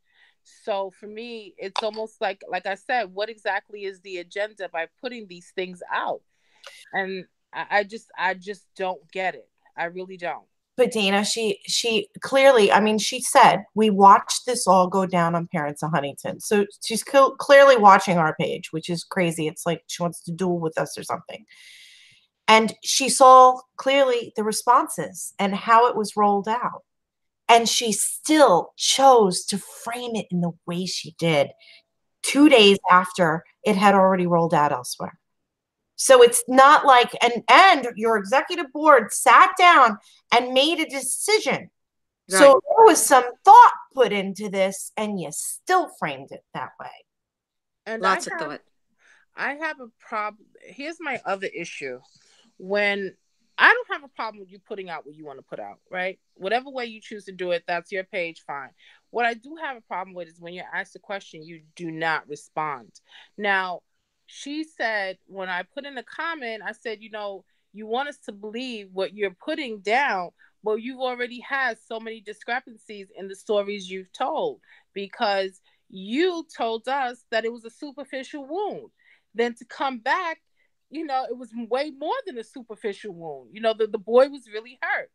So for me, it's almost like I said, what exactly is the agenda by putting these things out? And I just don't get it. I really don't. But Dana, she clearly, I mean, she said, we watched this all go down on Parents of Huntington. So she's clearly watching our page, which is crazy. It's like she wants to duel with us or something. And she saw clearly the responses and how it was rolled out. And she still chose to frame it in the way she did 2 days after it had already rolled out elsewhere. So it's not like, and your executive board sat down and made a decision. Right. So there was some thought put into this, and you still framed it that way. And lots of thought. I have a problem. Here's my other issue. When I don't have a problem with you putting out what you want to put out, right? Whatever way you choose to do it, that's your page, fine. What I do have a problem with is when you're asked a question, you do not respond. Now, she said, when I put in a comment, I said, you know, you want us to believe what you're putting down, but you've already had so many discrepancies in the stories you've told, because you told us that it was a superficial wound. Then to come back, you know, it was way more than a superficial wound. You know, the boy was really hurt.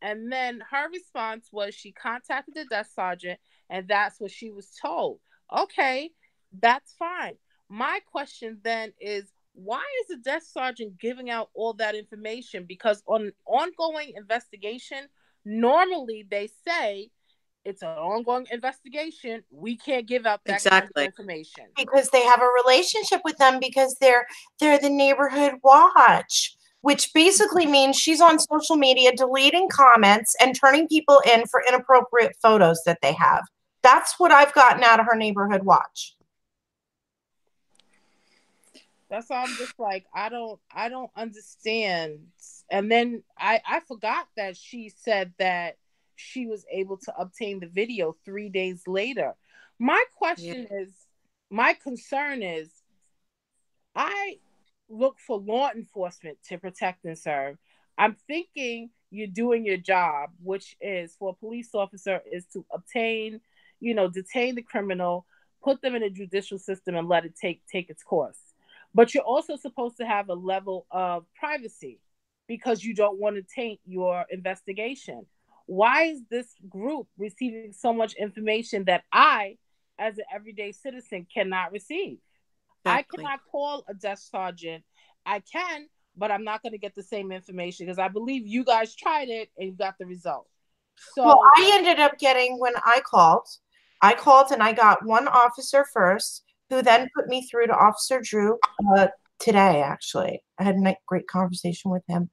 And then her response was she contacted the desk sergeant, and that's what she was told. Okay, that's fine. My question then is, why is the desk sergeant giving out all that information? Because on ongoing investigation, normally they say it's an ongoing investigation. We can't give out that kind of information. Because they have a relationship with them, because they're the neighborhood watch, which basically means she's on social media deleting comments and turning people in for inappropriate photos that they have. That's what I've gotten out of her neighborhood watch. That's why I'm just like, I don't understand. And then I forgot that she said that she was able to obtain the video 3 days later. My concern is, I look for law enforcement to protect and serve. I'm thinking you're doing your job, which is, for a police officer, is to obtain, you know, detain the criminal, put them in a judicial system and let it take its course. But you're also supposed to have a level of privacy, because you don't want to taint your investigation. Why is this group receiving so much information that I, as an everyday citizen, cannot receive? Exactly. I cannot call a desk sergeant. I can, but I'm not going to get the same information because I believe you guys tried it and you got the result. So Well, I ended up getting, when I called and I got one officer first, who then put me through to Officer Drew today, actually. I had a great conversation with him.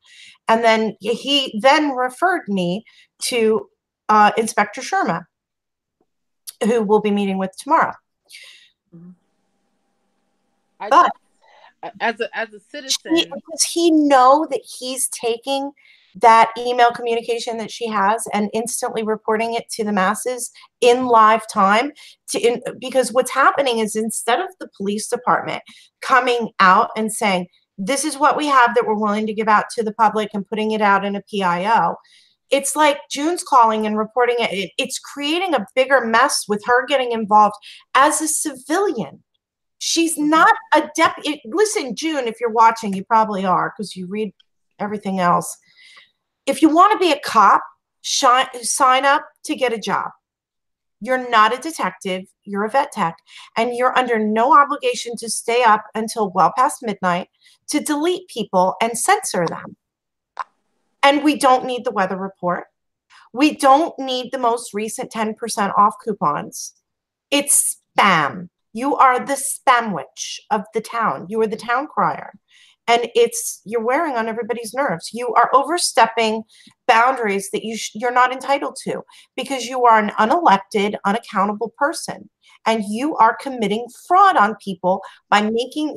And then he then referred me to Inspector Sherma, who we'll be meeting with tomorrow. But as a citizen, does he know that he's taking that email communication that she has and instantly reporting it to the masses in live time? Because what's happening is, instead of the police department coming out and saying, this is what we have that we're willing to give out to the public and putting it out in a PIO, it's like June's calling and reporting it. It's creating a bigger mess with her getting involved as a civilian. She's not a deputy. Listen, June, if you're watching, you probably are because you read everything else. If you want to be a cop, sign up to get a job. You're not a detective. You're a vet tech. And you're under no obligation to stay up until well past midnight to delete people and censor them. And we don't need the weather report. We don't need the most recent 10% off coupons. It's spam. You are the spam witch of the town. You are the town crier. And you're wearing on everybody's nerves. You are overstepping boundaries that you're not entitled to, because you are an unelected, unaccountable person. And you are committing fraud on people by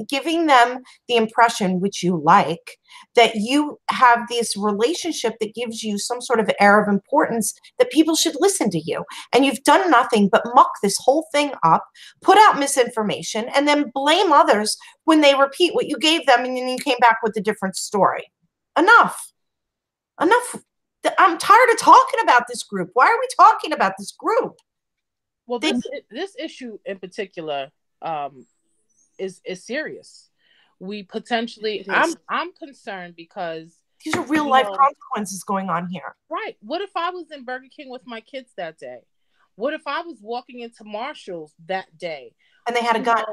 giving them the impression, which you like, that you have this relationship that gives you some sort of air of importance, that people should listen to you. And you've done nothing but muck this whole thing up, put out misinformation, and then blame others when they repeat what you gave them, and then you came back with a different story. Enough. I'm tired of talking about this group. Why are we talking about this group? Well, this issue in particular is serious. We potentially, I'm concerned because these are real life consequences going on here. Right. What if I was in Burger King with my kids that day? What if I was walking into Marshall's that day and they had a gun?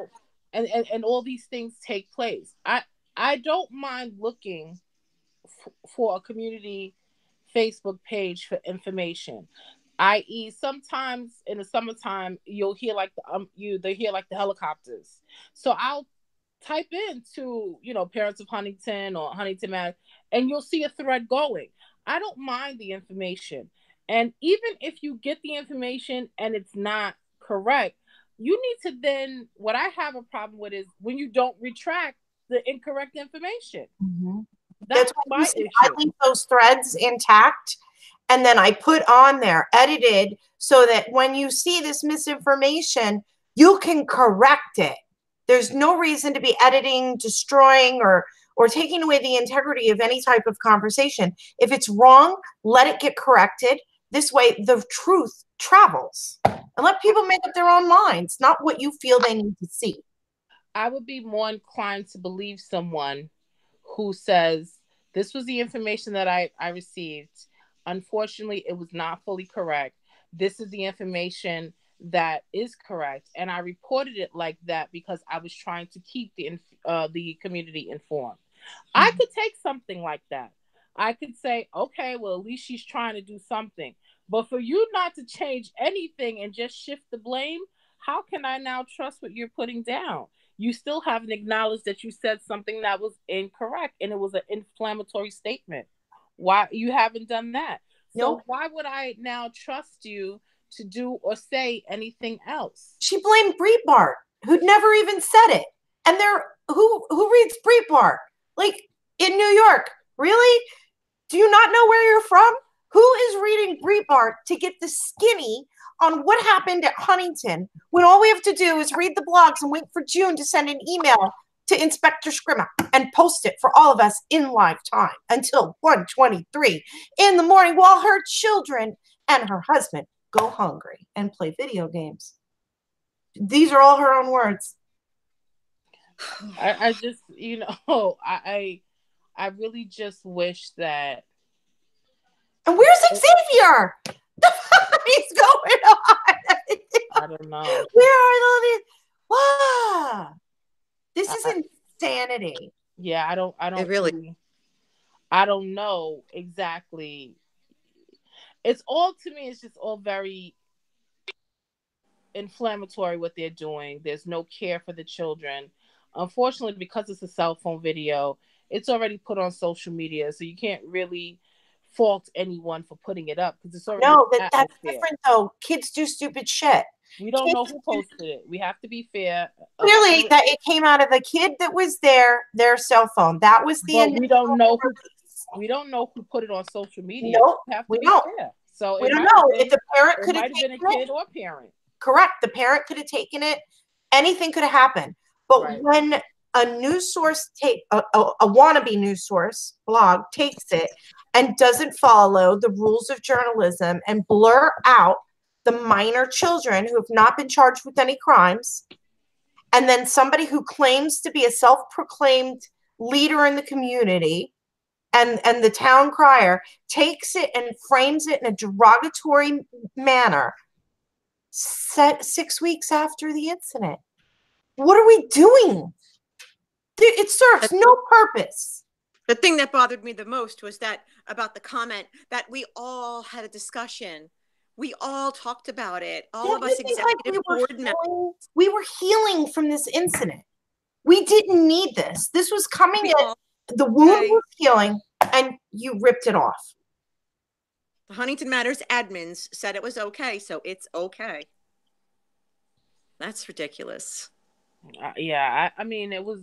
And all these things take place. I don't mind looking for a community Facebook page for information. I.e., sometimes in the summertime you'll hear they hear like the helicopters. So I'll type into Parents of Huntington or Huntington Mass, and you'll see a thread going. I don't mind the information, and even if you get the information and it's not correct, you need to then. What I have a problem with is when you don't retract the incorrect information. Mm-hmm. That's my issue. I leave those threads intact. And then I put on there, edited, so that when you see this misinformation, you can correct it. There's no reason to be editing, destroying, or taking away the integrity of any type of conversation. If it's wrong, let it get corrected. This way, the truth travels. And let people make up their own minds, not what you feel they need to see. I would be more inclined to believe someone who says, this was the information that I received. Unfortunately, it was not fully correct. This is the information that is correct. And I reported it like that because I was trying to keep the community informed. Mm-hmm. I could take something like that. I could say, okay, well, at least she's trying to do something. But for you not to change anything and just shift the blame, how can I now trust what you're putting down? You still haven't acknowledged that you said something that was incorrect and it was an inflammatory statement. Why you haven't done that? So why would I now trust you to do or say anything else? She blamed Breitbart, who'd never even said it. And who reads Breitbart? Like in New York, really? Do you not know where you're from? Who is reading Breitbart to get the skinny on what happened at Huntington when all we have to do is read the blogs and wait for June to send an email to Inspector Scrima and post it for all of us in live time until 1:23 in the morning while her children and her husband go hungry and play video games. These are all her own words. I just, I really just wish that. And where's Xavier? The fuck is going on? I don't know. Where are all these? Wow. This is insanity. Yeah, I don't I don't know exactly. It's all, to me, it's just all very inflammatory what they're doing. There's no care for the children. Unfortunately, because it's a cell phone video, it's already put on social media, so you can't really fault anyone for putting it up because it's already that's different though. Kids do stupid shit. We don't know who posted it. We have to be fair. Clearly, that it came out of the kid that was there, their cell phone. That was the. But we don't know who put it on social media. Nope, we don't. Fair. So we don't know if the parent could have been a kid or a parent. Correct. The parent could have taken it. Anything could have happened. But when a news source a wannabe news source blog takes it and doesn't follow the rules of journalism and blur out the minor children who have not been charged with any crimes, and then somebody who claims to be a self-proclaimed leader in the community and the town crier takes it and frames it in a derogatory manner 6 weeks after the incident. What are we doing? It serves no purpose. The thing that bothered me the most was that about the comment that we all had a discussion. We all talked about it. All of us executive board members. We were healing from this incident. We didn't need this. This was coming in. The wound was healing, and you ripped it off. The Huntington Matters admins said it was okay, so it's okay. That's ridiculous. Yeah, I mean, it was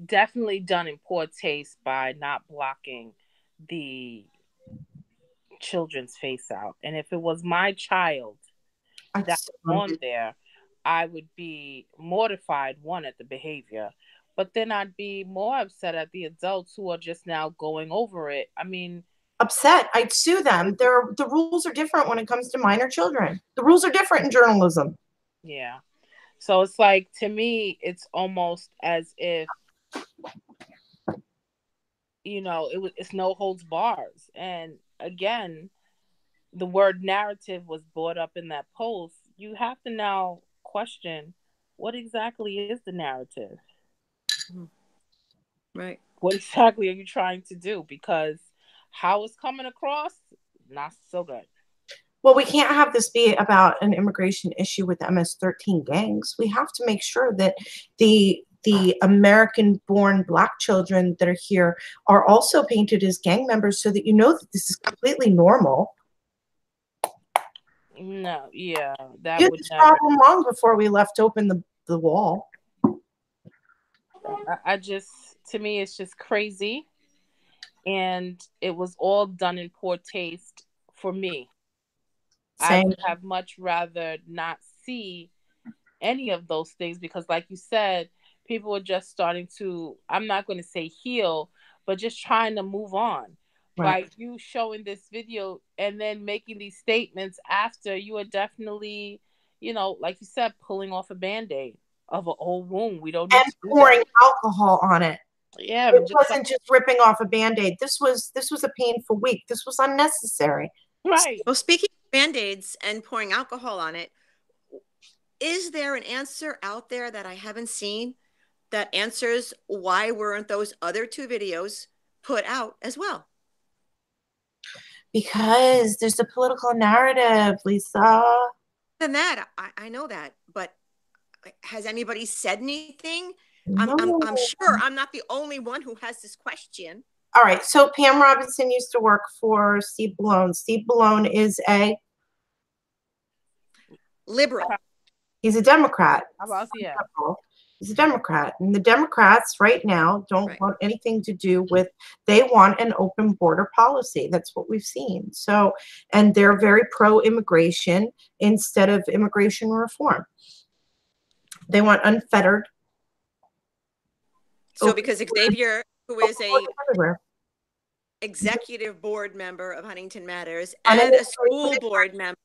definitely done in poor taste by not blocking the children's face out. And if it was my child that's on there, I would be mortified, one, at the behavior, but then I'd be more upset at the adults who are just now going over it. I mean, upset. I'd sue them. The rules are different when it comes to minor children. The rules are different in journalism. Yeah. So it's like, to me, it's almost as if, it's no holds bars. And again, the word narrative was brought up in that post. You have to now question, what exactly is the narrative? Right. What exactly are you trying to do? Because how it's coming across, not so good. Well, we can't have this be about an immigration issue with MS-13 gangs. We have to make sure that the American-born Black children that are here are also painted as gang members so that you know that this is completely normal. No, yeah. That would this problem long before we left open the wall. To me, it's just crazy. And it was all done in poor taste for me. Same. I would have much rather not see any of those things because, like you said, people are just starting to, I'm not going to say heal, but just trying to move on. Right. By you showing this video and then making these statements after, you are definitely, like you said, pulling off a Band-Aid of an old wound. We don't need and to pouring alcohol on it. Yeah, it wasn't just ripping off a Band-Aid. This was a painful week. This was unnecessary. Right. Well, speaking of Band-Aids and pouring alcohol on it, is there an answer out there that I haven't seen that answers why weren't those other two videos put out as well? Because there's a political narrative, Lisa. And that, I know that, but has anybody said anything? No. I'm sure I'm not the only one who has this question. All right. So Pam Robinson used to work for Steve Ballone. Steve Ballone is a liberal. He's a Democrat. Yeah. He's a Democrat. And the Democrats right now don't want anything to do with, they want an open border policy. That's what we've seen. So, and they're very pro-immigration instead of immigration reform. They want unfettered. So because Xavier, who is a executive board member of Huntington Matters and a school board member,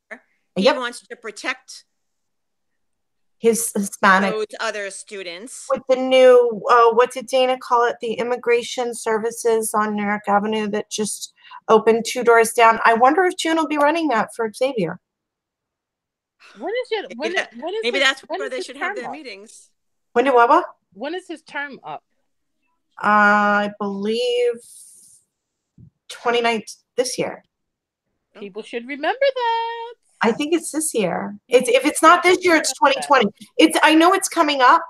he wants to protect his Hispanic, those other students. With the new, what did Dana call it? The immigration services on New York Avenue that just opened 2 doors down. I wonder if June will be running that for Xavier. Maybe that's where they should have their meetings. When do what? When is his term up? I believe 29th this year. People should remember that. I think it's this year. It's if it's not this year, it's 2020. I know it's coming up.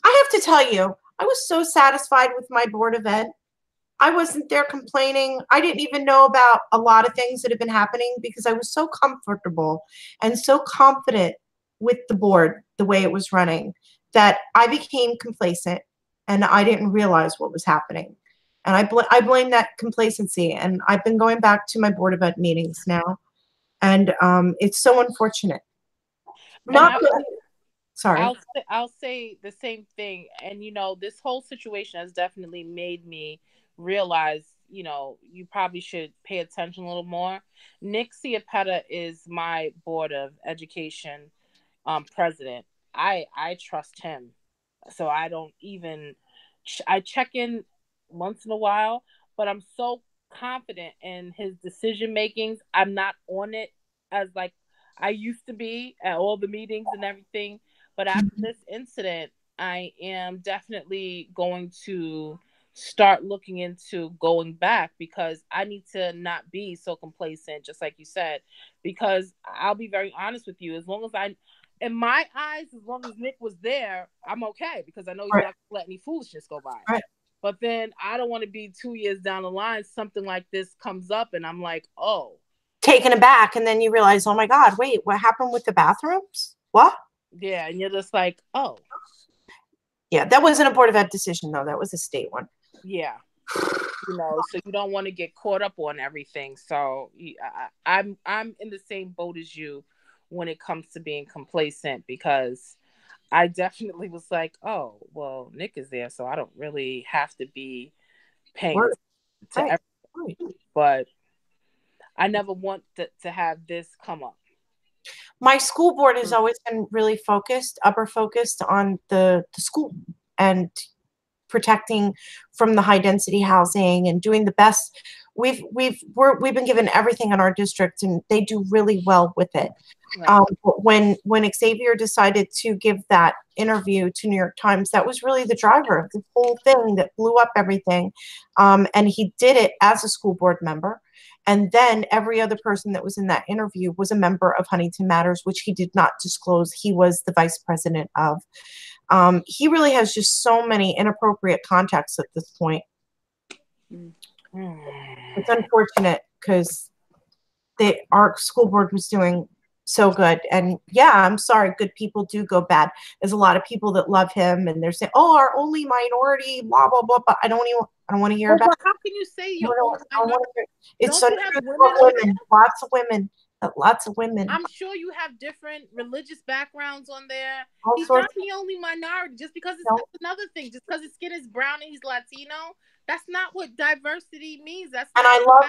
I have to tell you, I was so satisfied with my Board of Ed. I wasn't there complaining. I didn't even know about a lot of things that have been happening because I was so comfortable and so confident with the board, the way it was running, that I became complacent and I didn't realize what was happening. And I blame that complacency. And I've been going back to my Board of Ed meetings now. And it's so unfortunate. Sorry. I'll say the same thing. And, this whole situation has definitely made me realize, you probably should pay attention a little more. Nick Ciapetta is my Board of Education president. I trust him. So I don't even, I check in once in a while, but I'm so confident in his decision makings. I'm not on it as like I used to be at all the meetings and everything. But after this incident, I am definitely going to start looking into going back because I need to not be so complacent, just like you said, because I'll be very honest with you. As long as in my eyes, as long as Nick was there, I'm okay because I know he's not going to let any foolishness go by. Right. But then I don't want to be 2 years down the line, something like this comes up and I'm like, oh. Taken aback. And then you realize, oh my God, wait, what happened with the bathrooms? What? Yeah. And you're just like, oh. Yeah, that wasn't a Board of Ed decision, though. That was a state one. Yeah. So you don't want to get caught up on everything. So I'm in the same boat as you when it comes to being complacent because I definitely was like, oh, well, Nick is there, so I don't really have to be paying attention to everything. But I never want to have this come up. My school board has always been really upper focused on the school and protecting from the high density housing and doing the best. We've been given everything in our district and they do really well with it. Right. But when Xavier decided to give that interview to New York Times, that was really the driver of the whole thing that blew up everything. And he did it as a school board member. And then every other person that was in that interview was a member of Huntington Matters, which he did not disclose. He was the vice president of. He really has just so many inappropriate contacts at this point. It's unfortunate because our school board was doing so good. And yeah, I'm sorry, good people do go bad. There's a lot of people that love him and they're saying, oh, our only minority, blah, blah, blah. But I don't want to hear about it. How can you say you're it's so women, lots of women. I'm sure you have different religious backgrounds on there. He's not the only minority. Just because that's another thing. Just because his skin is brown and he's Latino, that's not what diversity means.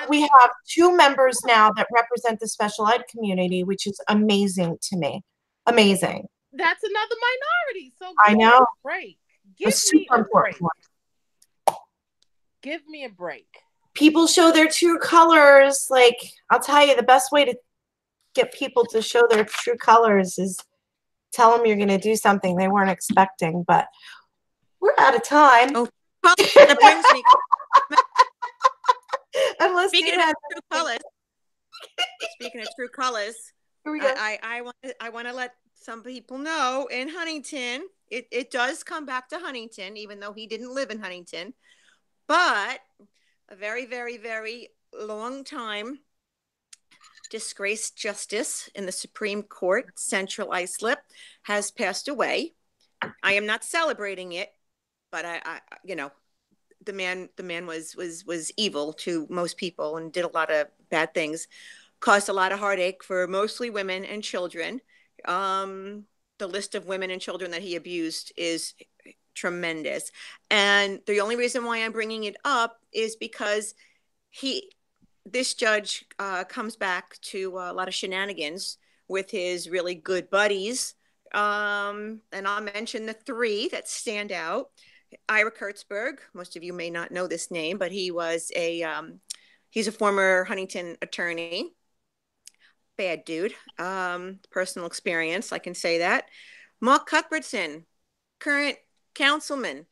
We have 2 members now that represent the special ed community, which is amazing to me. Amazing. That's another minority. So I know. Break. Give me a break. Give me a break. People show their true colors. Like, I'll tell you, the best way to get people to show their true colors is tell them you're going to do something they weren't expecting. But we're out of time. Oh, that brings me. Unless speaking of true colors, I want to let some people know in Huntington, it does come back to Huntington, even though he didn't live in Huntington. But a very, very, very long time disgraced justice in the Supreme Court, Central Islip, has passed away. I am not celebrating it, but the man was evil to most people and did a lot of bad things, caused a lot of heartache for mostly women and children. The list of women and children that he abused is tremendous. And the only reason why I'm bringing it up is because this judge comes back to a lot of shenanigans with his really good buddies. And I'll mention the 3 that stand out. Ira Kurtzberg, most of you may not know this name, but he was he's a former Huntington attorney. Bad dude. Personal experience, I can say that. Mark Cuthbertson, current councilman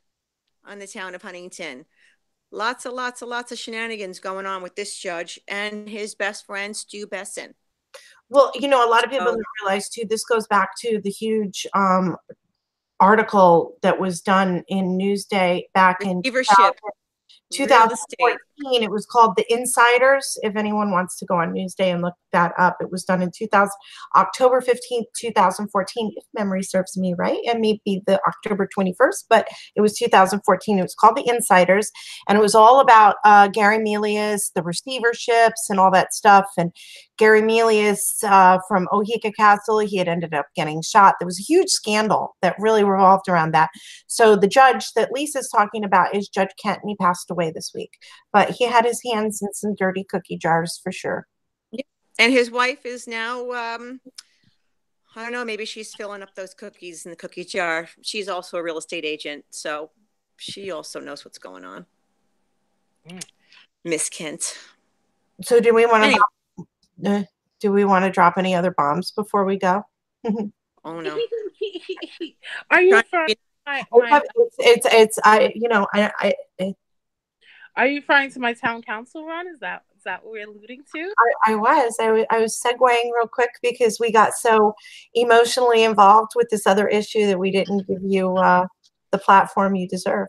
on the town of Huntington. Lots of shenanigans going on with this judge and his best friend, Stu Besson. Well, a lot of people don't realize too, this goes back to the huge article that was done in Newsday back in Receivership. 2014. It was called The Insiders. If anyone wants to go on Newsday and look that up, it was done in October 15th, 2014, if memory serves me right. It may be the October 21st, but it was 2014. It was called The Insiders, and it was all about Gary Melius, the receiverships, and all that stuff. And Gary Melius from Oheka Castle, he had ended up getting shot. There was a huge scandal that really revolved around that. So the judge that Lisa's talking about is Judge Kent, and he passed away this week. But he had his hands in some dirty cookie jars for sure. And his wife is now, I don't know, maybe she's filling up those cookies in the cookie jar. She's also a real estate agent, so she also knows what's going on. Miss Kent. So do we want to drop any other bombs before we go? Oh no. Are you referring Are you referring to my town council run? Is that what we're alluding to? I was segueing real quick because we got so emotionally involved with this other issue that we didn't give you the platform you deserve.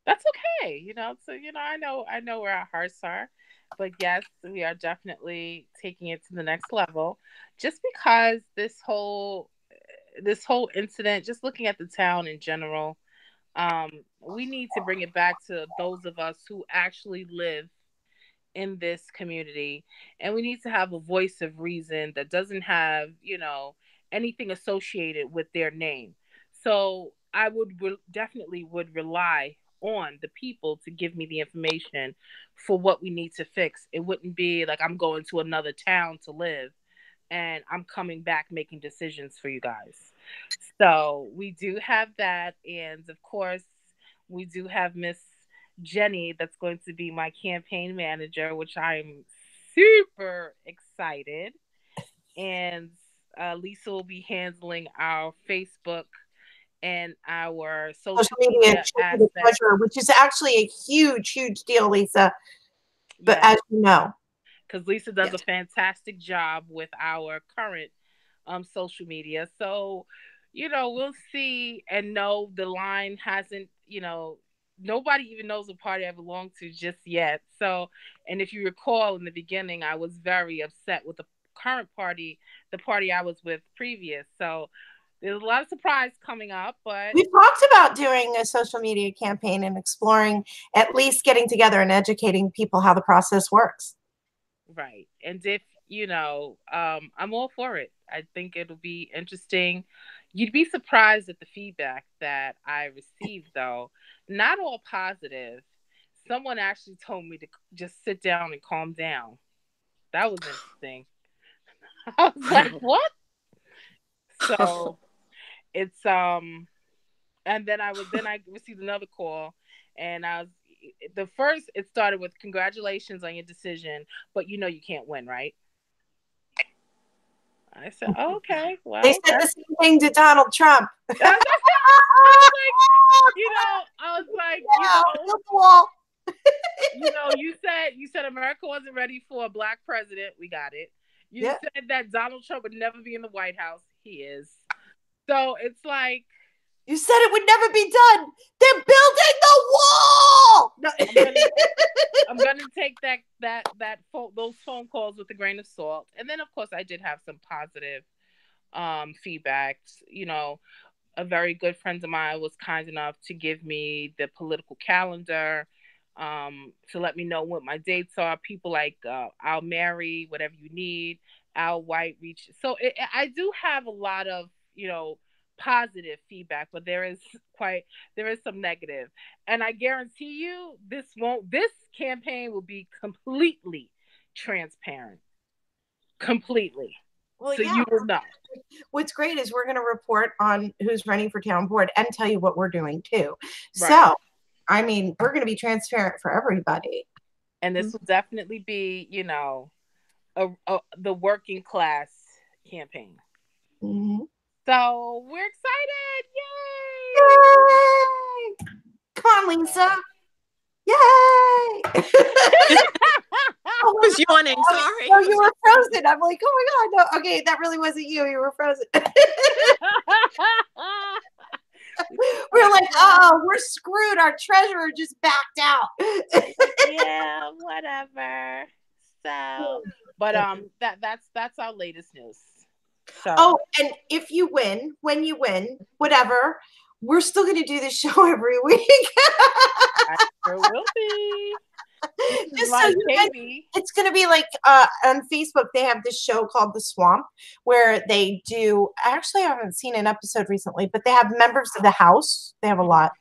That's okay. So I know where our hearts are. But yes, we are definitely taking it to the next level. Just because this whole incident, just looking at the town in general, we need to bring it back to those of us who actually live in this community, and we need to have a voice of reason that doesn't have anything associated with their name. So I definitely would rely on the people to give me the information for what we need to fix. It wouldn't be like I'm going to another town to live and I'm coming back making decisions for you guys. So we do have that. And of course, we do have Miss Jenny that's going to be my campaign manager, which I'm super excited. And Lisa will be handling our Facebook and our social media aspect, which is actually a huge deal, Lisa. But as you know, because Lisa does a fantastic job with our current social media. So, we'll see. And no, the line hasn't, nobody even knows the party I belong to just yet. So, and if you recall in the beginning, I was very upset with the current party, the party I was with previous. So there's a lot of surprise coming up, but we talked about doing a social media campaign and exploring at least getting together and educating people how the process works. Right. And if, I'm all for it. I think it'll be interesting. You'd be surprised at the feedback that I received, though. Not all positive. Someone actually told me to just sit down and calm down. That was interesting. I was like, what? So it's and then I received another call, and it started with congratulations on your decision, but you can't win, right? I said, oh, okay. Well, they said the same thing to Donald Trump. I was like, you said America wasn't ready for a Black president. We got it. You said that Donald Trump would never be in the White House. He is. So it's like, you said it would never be done. They're building the wall. No. I'm gonna take those phone calls with a grain of salt. And then, of course, I did have some positive feedback. A very good friend of mine was kind enough to give me the political calendar, to let me know what my dates are. People like Al Mary, whatever you need, Al White reach. So I do have a lot of positive feedback, but there is some negative. And I guarantee you this campaign will be completely transparent. Completely. Well, so you will know. What's great is we're going to report on who's running for town board and tell you what we're doing too. Right. So, I mean, we're going to be transparent for everybody. And this will definitely be, the working class campaign. Mm-hmm. So we're excited. Yay! Come on, Lisa. Yay! I was yawning. Sorry. No, you were frozen. I'm like, oh my God. No, okay, that really wasn't you. You were frozen. We're like, oh, we're screwed. Our treasurer just backed out. Yeah, whatever. So, but that's our latest news. So. Oh, and if you win, when you win, whatever, we're still going to do this show every week. There will be. Just so you guys, it's going to be like on Facebook, they have this show called The Swamp where they do, actually, I haven't seen an episode recently, but they have members of the house. They have a lot.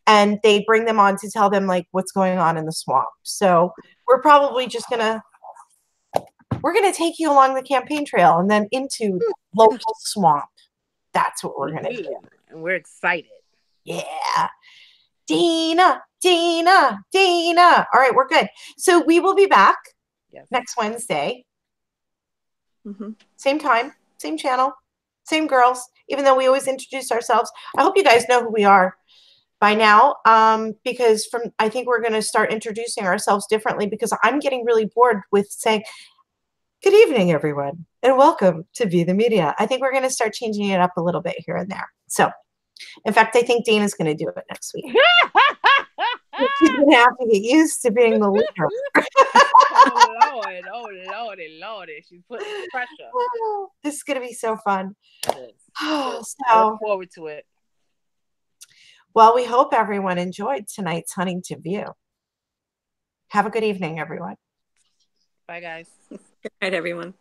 And they bring them on to tell them like what's going on in the swamp. So we're probably just we're going to take you along the campaign trail and then into local swamp. That's what we're going to do. And we're excited. Yeah. Dina. All right, we're good. So we will be back next Wednesday. Mm-hmm. Same time, same channel, same girls, even though we always introduce ourselves. I hope you guys know who we are by now, because I think we're going to start introducing ourselves differently because I'm getting really bored with saying, good evening, everyone, and welcome to Be the Media. I think we're going to start changing it up a little bit here and there. So, in fact, I think Dana's going to do it next week. She's going to have to get used to being the leader. Oh, Lordy. She's putting pressure. Oh, this is going to be so fun. I look forward to it. Well, we hope everyone enjoyed tonight's Huntington View. Have a good evening, everyone. Bye, guys. Good night, everyone.